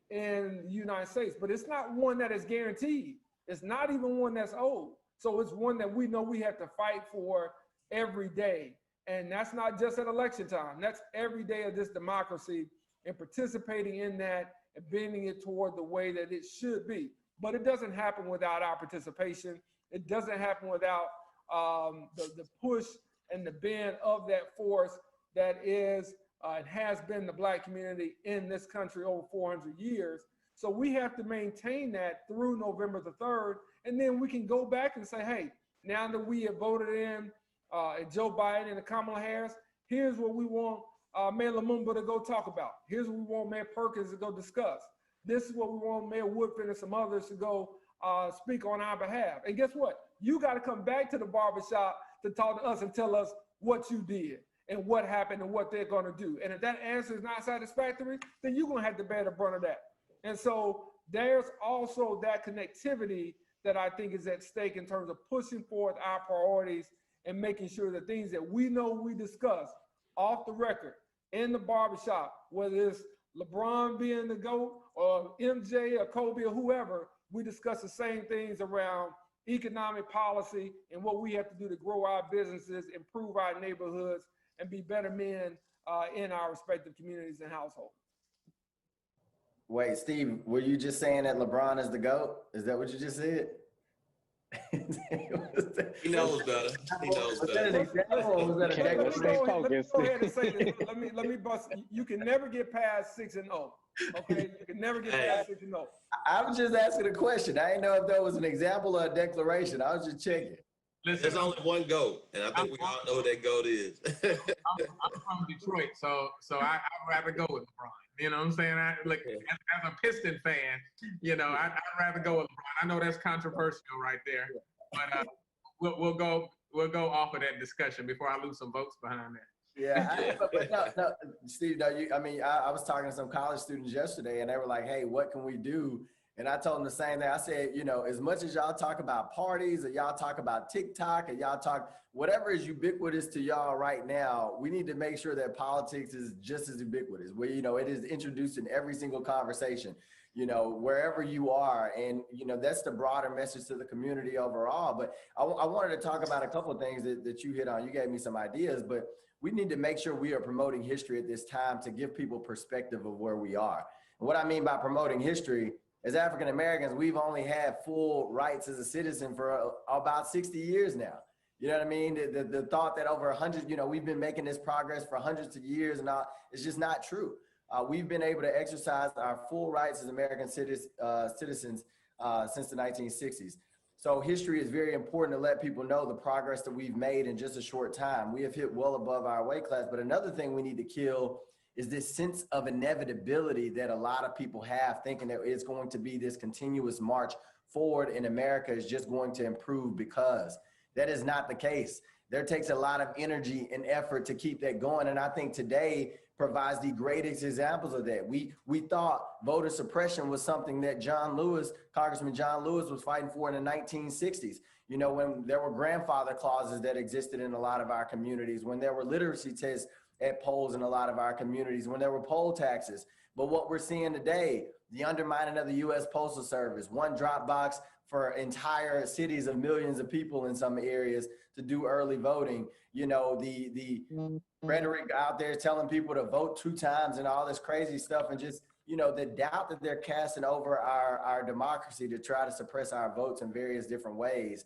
in the United States. But it's not one that is guaranteed. It's not even one that's old. So it's one that we know we have to fight for every day. And that's not just at election time. That's every day of this democracy, and participating in that and bending it toward the way that it should be. But it doesn't happen without our participation. It doesn't happen without the push and the bend of that force that is and has been the Black community in this country over 400 years. So we have to maintain that through November the 3rd. And then we can go back and say, hey, now that we have voted in Joe Biden and Kamala Harris, here's what we want Mayor Lumumba to go talk about. Here's what we want Mayor Perkins to go discuss. This is what we want Mayor Woodfin and some others to go speak on our behalf. And guess what? You got to come back to the barbershop to talk to us and tell us what you did and what happened and what they're going to do. And if that answer is not satisfactory, then you're going to have to bear the brunt of that. And so there's also that connectivity that I think is at stake in terms of pushing forth our priorities and making sure the things that we know we discuss off the record in the barbershop, whether it's LeBron being the GOAT or MJ or Kobe or whoever, we discuss the same things around economic policy and what we have to do to grow our businesses, improve our neighborhoods, and be better men in our respective communities and households. Wait, Steve, were you just saying that LeBron is the GOAT? Is that what you just said? He knows better. He knows better. Let me go ahead and say this. Let me bust. You can never get past 6-0. Okay, you can never get past 6-0. I was just asking a question. I didn't know if that was an example or a declaration. I was just checking. Listen, there's only one GOAT, and I think we all know who that GOAT is. I'm from Detroit, so I'd rather go with LeBron. You know what I'm saying? As a Piston fan, you know, I'd rather go with LeBron. I know that's controversial right there, but we'll go off of that discussion before I lose some votes behind that. Yeah, no, Steve, no, I was talking to some college students yesterday, and they were like, "Hey, what can we do?" And I told them the same thing. I said, you know, as much as y'all talk about parties or y'all talk about TikTok or y'all talk whatever is ubiquitous to y'all right now, we need to make sure that politics is just as ubiquitous, where, you know, it is introduced in every single conversation, you know, wherever you are. And, you know, that's the broader message to the community overall. But I wanted to talk about a couple of things that you hit on. You gave me some ideas, but we need to make sure we are promoting history at this time to give people perspective of where we are. And what I mean by promoting history, as African Americans, we've only had full rights as a citizen for about 60 years now. You know what I mean? The thought that over 100, you know, we've been making this progress for hundreds of years and all, it's just not true. We've been able to exercise our full rights as American citizens since the 1960s. So history is very important to let people know the progress that we've made in just a short time. We have hit well above our weight class, but another thing we need to kill is this sense of inevitability that a lot of people have, thinking that it's going to be this continuous march forward in America is just going to improve, because that is not the case. There takes a lot of energy and effort to keep that going. And I think today provides the greatest examples of that. We thought voter suppression was something that Congressman John Lewis was fighting for in the 1960s. You know, when there were grandfather clauses that existed in a lot of our communities, when there were literacy tests at polls in a lot of our communities, when there were poll taxes. But what we're seeing today, the undermining of the U.S. Postal Service, one drop box for entire cities of millions of people in some areas to do early voting, you know, the rhetoric out there telling people to vote 2 times and all this crazy stuff, and just, you know, the doubt that they're casting over our democracy to try to suppress our votes in various different ways.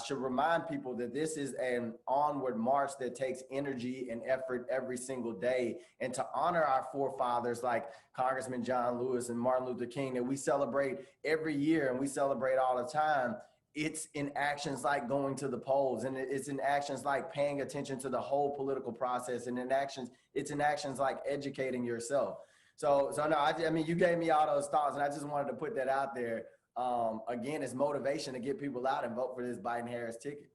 Should remind people that this is an onward march that takes energy and effort every single day. And to honor our forefathers like Congressman John Lewis and Martin Luther King, that we celebrate every year and we celebrate all the time, it's in actions like going to the polls, and it's in actions like paying attention to the whole political process, and it's in actions like educating yourself. So no, I mean, you gave me all those thoughts, and I just wanted to put that out there. Again, it's motivation to get people out and vote for this Biden-Harris ticket.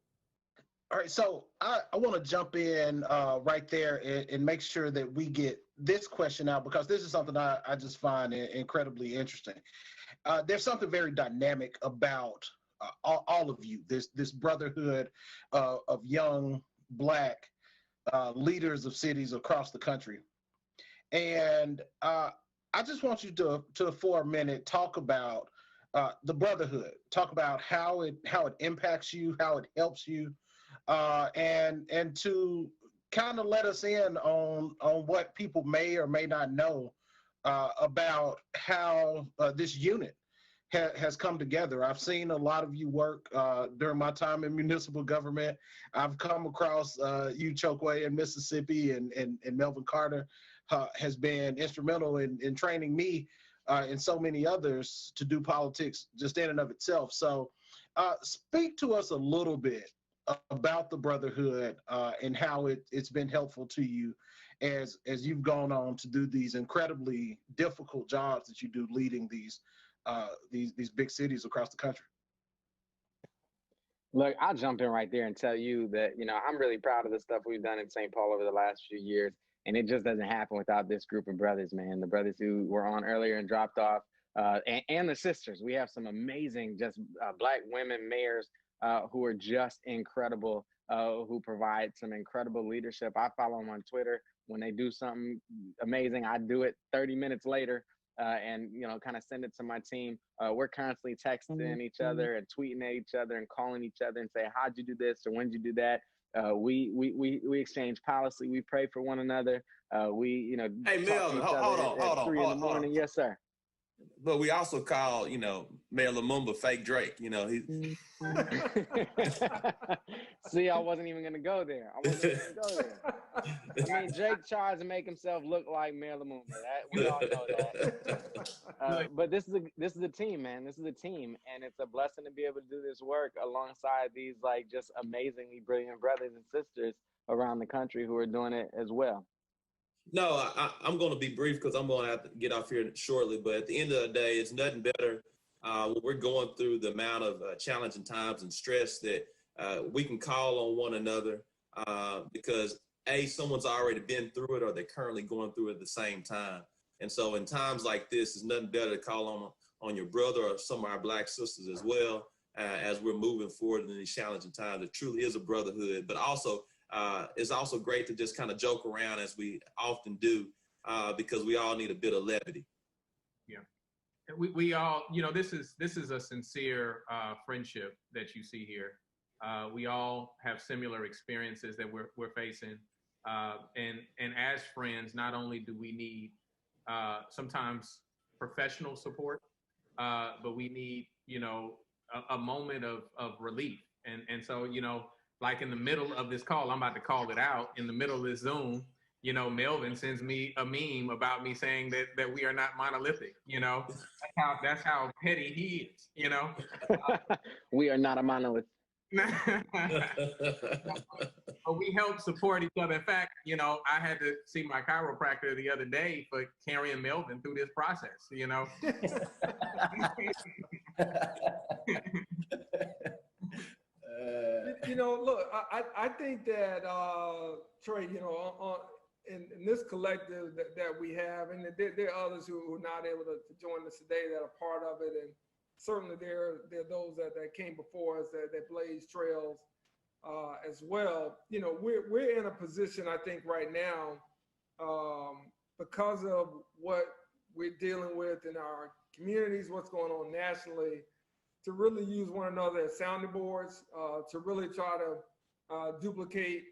All right, so I want to jump in right there and make sure that we get this question out, because this is something I just find incredibly interesting. There's something very dynamic about all of you, this brotherhood of young Black leaders of cities across the country. And I just want you to for a minute, talk about the brotherhood, talk about how it impacts you, how it helps you, and to kind of let us in on what people may or may not know about how this unit has come together. I've seen a lot of you work during my time in municipal government. I've come across you, Chokwe, in Mississippi, and Melvin Carter has been instrumental in training me and so many others to do politics just in and of itself. So speak to us a little bit about the brotherhood and how it's been helpful to you as you've gone on to do these incredibly difficult jobs that you do, leading these big cities across the country. Look, I'll jump in right there and tell you that, I'm really proud of the stuff we've done in St. Paul over the last few years. And it just doesn't happen without this group of brothers, man. The brothers who were on earlier and dropped off, and the sisters. We have some amazing, just Black women mayors who are just incredible, who provide some incredible leadership. I follow them on Twitter. When they do something amazing, I do it 30 minutes later. And kind of send it to my team. We're constantly texting each other and tweeting at each other and calling each other and say, how'd you do this or when'd you do that? We exchange policy. We pray for one another. Hey, talk Mel, to each hold other on, at 3 in the morning. Yes, sir. But we also call, Mayor Lumumba fake Drake. He. See, I wasn't even going to go there. I mean, Drake tries to make himself look like Mayor Lumumba. We all know that. But this is a team, man. This is a team, and it's a blessing to be able to do this work alongside these just amazingly brilliant brothers and sisters around the country who are doing it as well. No, I'm going to be brief because I'm going to have to get off here shortly. But at the end of the day, it's nothing better when we're going through the amount of challenging times and stress that we can call on one another because, A, someone's already been through it or they're currently going through it at the same time. And so in times like this, it's nothing better to call on your brother or some of our Black sisters as well as we're moving forward in these challenging times. It truly is a brotherhood, but also it's also great to just kind of joke around as we often do because we all need a bit of levity. Yeah, we all, this is a sincere friendship that you see here. We all have similar experiences that we're facing, and as friends, not only do we need sometimes professional support, but we need a moment of relief, and so like in the middle of this call, I'm about to call it out. In the middle of this Zoom, Melvin sends me a meme about me saying that we are not monolithic. That's how petty he is. We are not a monolith. But we help support each other. In fact, I had to see my chiropractor the other day for carrying Melvin through this process. Look, I think that Trey, in this collective that we have, and there are others who are not able to join us today that are part of it, and certainly there are those that came before us that blaze trails as well. We're in a position, I think, right now because of what we're dealing with in our communities, what's going on nationally, to really use one another as sounding boards, to really try to duplicate,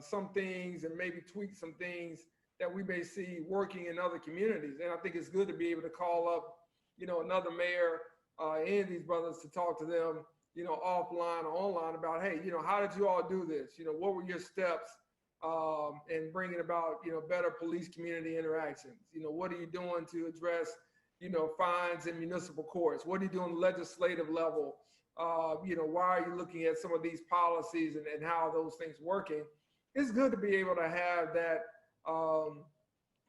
some things and maybe tweak some things that we may see working in other communities. And I think it's good to be able to call up, another mayor and these brothers to talk to them, offline or online about, hey, how did you all do this? What were your steps in bringing about, better police community interactions? What are you doing to address fines in municipal courts? What are you doing legislative level? Why are you looking at some of these policies and how those things working? It's good to be able to have that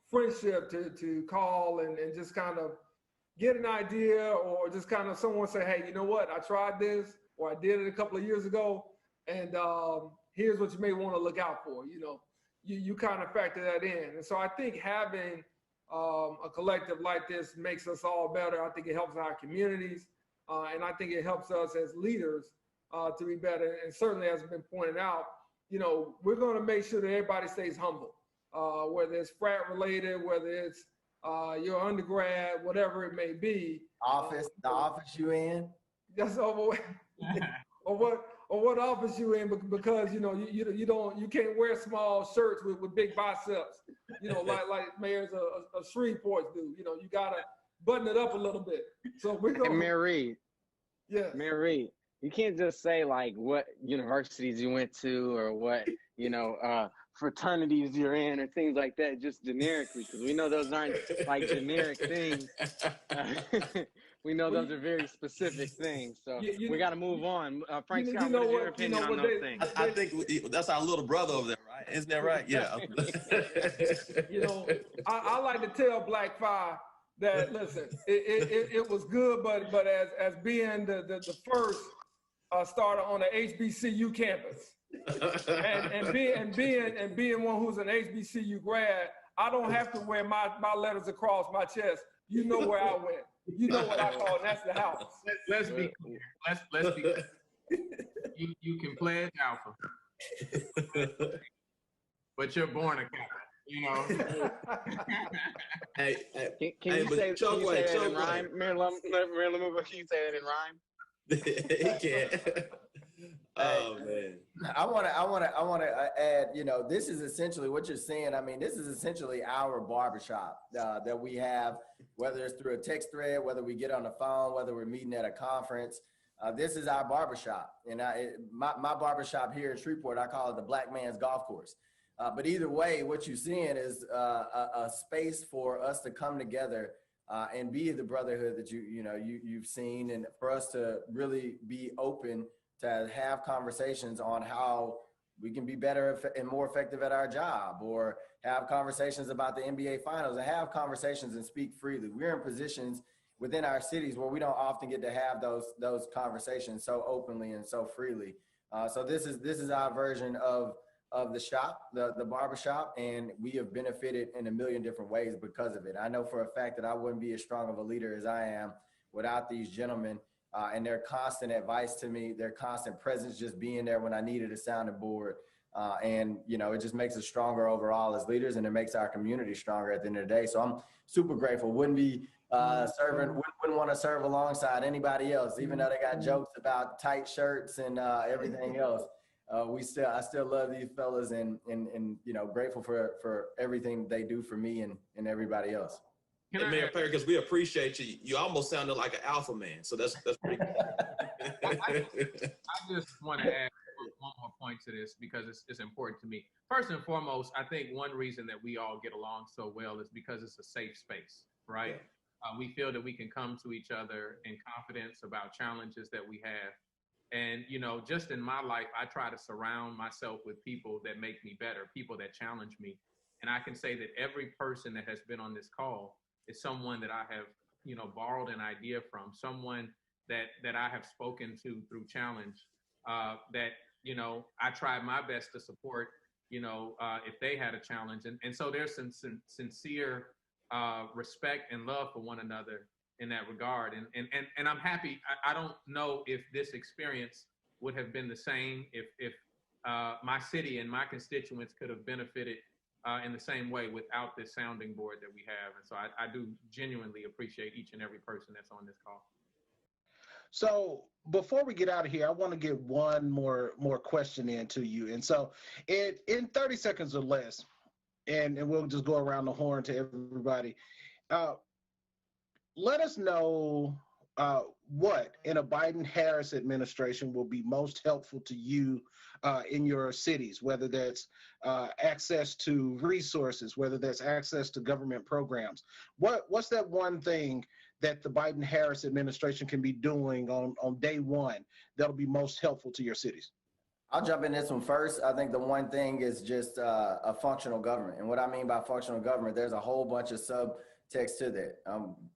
friendship to call and just kind of get an idea, or just kind of someone say, hey, you know what? I tried this, or I did it a couple of years ago, and here's what you may want to look out for. You kind of factor that in. And so I think having a collective like this makes us all better. I think it helps our communities, and I think it helps us as leaders to be better. And certainly, as has been pointed out, we're going to make sure that everybody stays humble, whether it's frat related, whether it's your undergrad, whatever it may be. The office you in? That's over. or what office you in, because you can't wear small shirts with big biceps, like mayors of Shreveport do. You gotta button it up a little bit. So we're going. And Mayor Reed. Yeah. Mayor Reed, you can't just say like what universities you went to or what fraternities you're in or things like that, just generically, because we know those aren't like generic things. We know those are very specific things. So we got to move on. Frank Scott, what is your opinion on those things? I think that's our little brother over there, right? Isn't that right? Yeah. I like to tell Black Phi that, listen, it was good, but as being the first started on the HBCU campus. and being one who's an HBCU grad, I don't have to wear my letters across my chest. You know where I went. You know what I call, and that's the house. Let's be clear. Let's be clear. You can pledge Alpha, but you're born a Kappa. You know. Can you say that in rhyme? Marilyn, can you say that in rhyme? He can't. Oh man. I want to add, you know, this is essentially what you're saying. I mean, this is essentially our barbershop that we have, whether it's through a text thread, whether we get on the phone, whether we're meeting at a conference. This is our barbershop. And my barbershop here in Shreveport, I call it the Black Man's Golf Course. But either way, what you're seeing is a space for us to come together and be the brotherhood that you've seen, and for us to really be open to have conversations on how we can be better and more effective at our job, or have conversations about the NBA finals, and have conversations and speak freely. We're in positions within our cities where we don't often get to have those conversations so openly and so freely. So this is our version of the shop, the barbershop, and we have benefited in a million different ways because of it. I know for a fact that I wouldn't be as strong of a leader as I am without these gentlemen and their constant advice to me, their constant presence, just being there when I needed a sounding board. And, you know, it just makes us stronger overall as leaders, and it makes our community stronger at the end of the day. So I'm super grateful. Wouldn't want to serve alongside anybody else, even though they got jokes about tight shirts and everything else. I still love these fellas, and you know, grateful for everything they do for me and everybody else. Hey, Mayor Perry, because we appreciate you. You almost sounded like an alpha man, so that's pretty good. I just want to add one more point to this because it's important to me. First and foremost, I think one reason that we all get along so well is because it's a safe space, right? We feel that we can come to each other in confidence about challenges that we have. And, you know, just in my life, I try to surround myself with people that make me better, people that challenge me. And I can say that every person that has been on this call is someone that I have, you know, borrowed an idea from, someone that I have spoken to through challenge, that, you know, I tried my best to support, you know, if they had a challenge. And so there's some sincere respect and love for one another in that regard. And I'm happy. I don't know if this experience would have been the same if my city and my constituents could have benefited in the same way without this sounding board that we have. And so I do genuinely appreciate each and every person that's on this call. So before we get out of here, I want to get one more question in to you. And so in 30 seconds or less, and we'll just go around the horn to everybody. Let us know what in a Biden-Harris administration will be most helpful to you in your cities, whether that's access to resources, whether that's access to government programs. What's that one thing that the Biden-Harris administration can be doing on day one that'll be most helpful to your cities? I'll jump in this one first. I think the one thing is just a functional government. And what I mean by functional government, there's a whole bunch of subtext to that.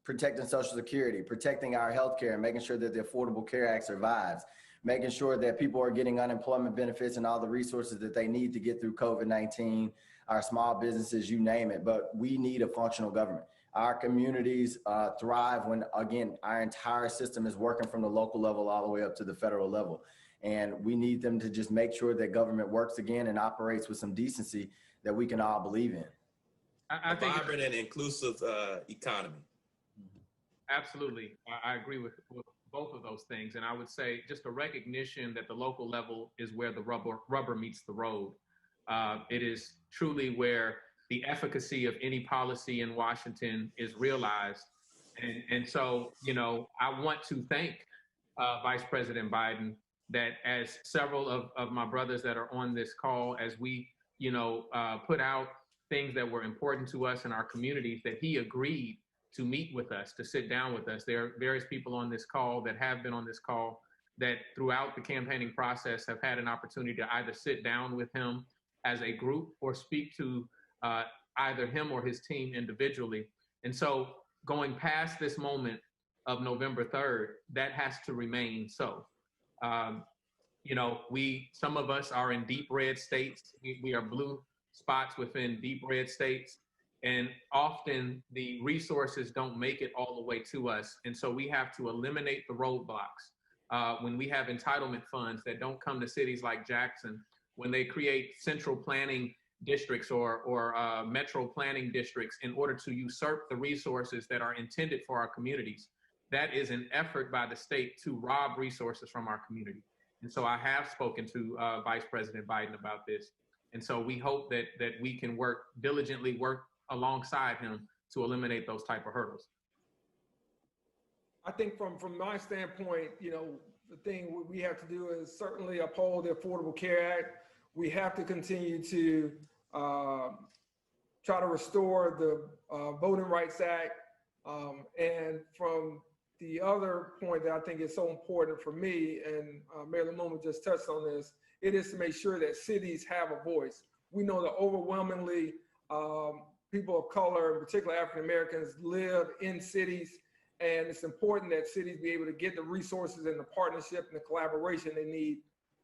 Protecting Social Security, protecting our healthcare, and making sure that the Affordable Care Act survives, making sure that people are getting unemployment benefits and all the resources that they need to get through COVID-19, our small businesses, you name it. But we need a functional government. Our communities thrive when, again, our entire system is working from the local level all the way up to the federal level. And we need them to just make sure that government works again and operates with some decency that we can all believe in. I think a vibrant and inclusive economy. Absolutely. I agree with both of those things. And I would say just a recognition that the local level is where the rubber meets the road. It is truly where the efficacy of any policy in Washington is realized. And so, you know, I want to thank Vice President Biden that as several of my brothers that are on this call, as we, you know, put out things that were important to us in our communities, that he agreed to meet with us, to sit down with us. There are various people on this call that have been on this call that throughout the campaigning process have had an opportunity to either sit down with him as a group or speak to either him or his team individually. And so going past this moment of November 3rd, that has to remain so. Some of us are in deep red states. We are blue spots within deep red states. And often the resources don't make it all the way to us. And so we have to eliminate the roadblocks. When we have entitlement funds that don't come to cities like Jackson, when they create central planning districts or metro planning districts in order to usurp the resources that are intended for our communities, that is an effort by the state to rob resources from our community. And so I have spoken to Vice President Biden about this. And so we hope that we can diligently work alongside him to eliminate those type of hurdles. I think from my standpoint, the thing we have to do is certainly uphold the Affordable Care Act. We have to continue to try to restore the Voting Rights Act. And from the other point that I think is so important for me, and Mayor Lumumba just touched on this, it is to make sure that cities have a voice. We know that overwhelmingly people of color, in particular African Americans, live in cities, and it's important that cities be able to get the resources and the partnership and the collaboration they need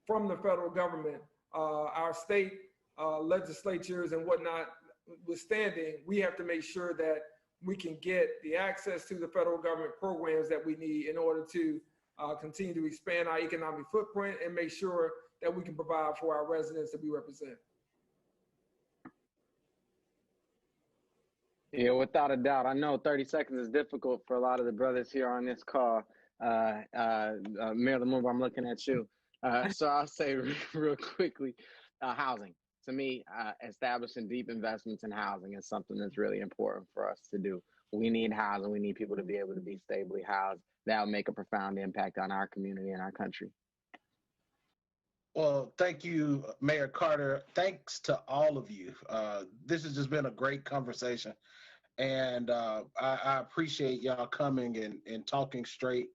from the federal government. Our state legislatures and whatnot withstanding, we have to make sure that we can get the access to the federal government programs that we need in order to continue to expand our economic footprint and make sure that we can provide for our residents that we represent. Yeah, without a doubt. I know 30 seconds is difficult for a lot of the brothers here on this call. Mayor Lumumba, I'm looking at you. So I'll say real quickly, housing. To me, establishing deep investments in housing is something that's really important for us to do. We need housing. We need people to be able to be stably housed. That will make a profound impact on our community and our country. Well, thank you, Mayor Carter. Thanks to all of you. This has just been a great conversation. And I appreciate y'all coming and talking straight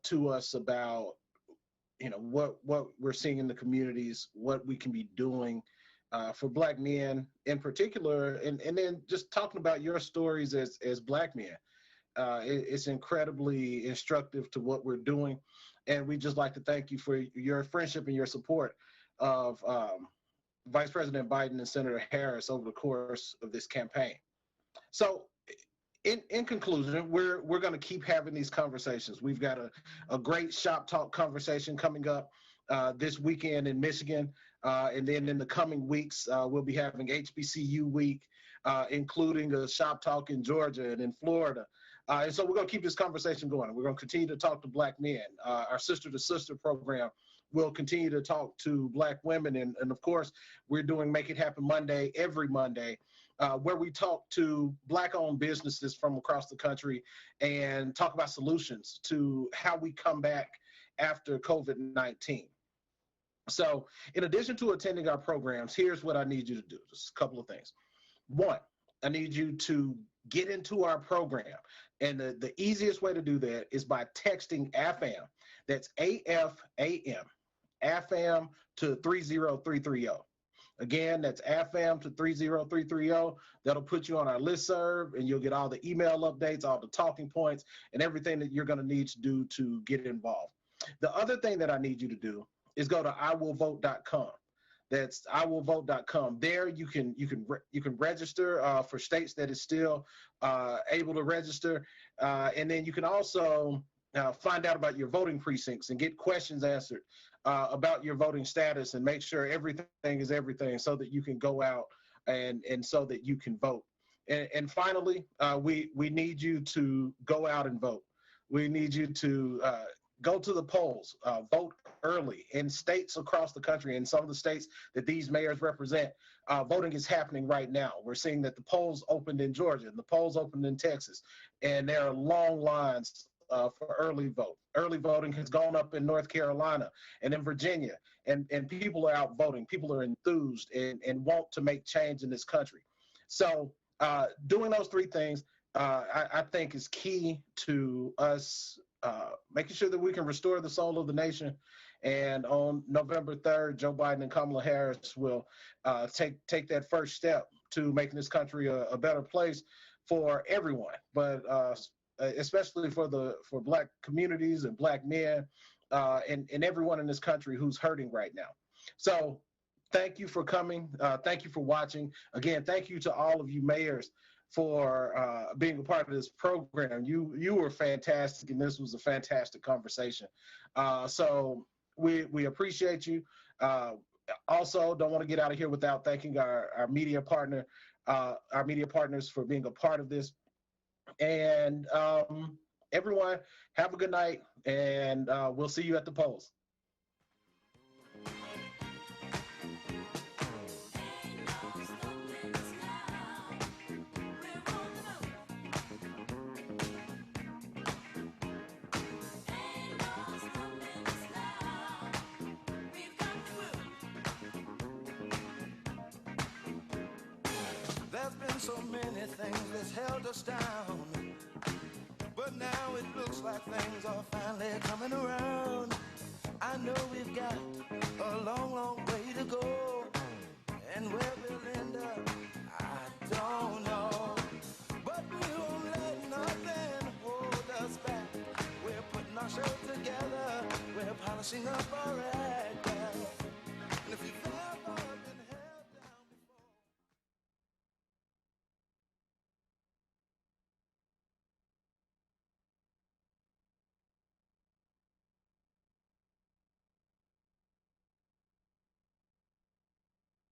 to us about, what we're seeing in the communities, what we can be doing for Black men in particular, and then just talking about your stories as Black men. It's incredibly instructive to what we're doing. And we'd just like to thank you for your friendship and your support of Vice President Biden and Senator Harris over the course of this campaign. So in conclusion, we're going to keep having these conversations. We've got a great shop talk conversation coming up this weekend in Michigan. And then in the coming weeks, we'll be having HBCU week, including a shop talk in Georgia and in Florida. And so we're going to keep this conversation going. We're going to continue to talk to Black men. Our Sister to Sister program will continue to talk to Black women. And of course, we're doing Make It Happen Monday, every Monday, where we talk to Black-owned businesses from across the country and talk about solutions to how we come back after COVID-19. So in addition to attending our programs, here's what I need you to do. Just a couple of things. One, I need you to get into our program. And the easiest way to do that is by texting AFAM. That's AFAM, AFAM to 30330. Again, that's AFAM to 30330. That'll put you on our listserv, and you'll get all the email updates, all the talking points, and everything that you're going to need to do to get involved. The other thing that I need you to do is go to iwillvote.com. That's iwillvote.com. There you can register for states that is still able to register, and then you can also find out about your voting precincts and get questions answered about your voting status and make sure everything is everything so that you can go out and so that you can vote. And finally, we need you to go out and vote. We need you to go to the polls, vote early in states across the country. In some of the states that these mayors represent, voting is happening right now. We're seeing that the polls opened in Georgia and the polls opened in Texas, and there are long lines for early vote. Early voting has gone up in North Carolina and in Virginia, and people are out voting. People are enthused and want to make change in this country. So doing those three things, I think is key to us making sure that we can restore the soul of the nation. And on November 3rd, Joe Biden and Kamala Harris will take that first step to making this country a better place for everyone, but especially for Black communities and Black men and everyone in this country who's hurting right now. So thank you for coming. Thank you for watching. Again, thank you to all of you mayors for being a part of this program. You were fantastic, and this was a fantastic conversation. So we appreciate you. Also, don't want to get out of here without thanking our media partners for being a part of this. And everyone, have a good night, and we'll see you at the polls. There's been so many things that's held us down, but now it looks like things are finally coming around. I know we've got a long, long way to go, and where we'll end up, I don't know. But we won't let nothing hold us back. We're putting our show together, we're polishing up our act.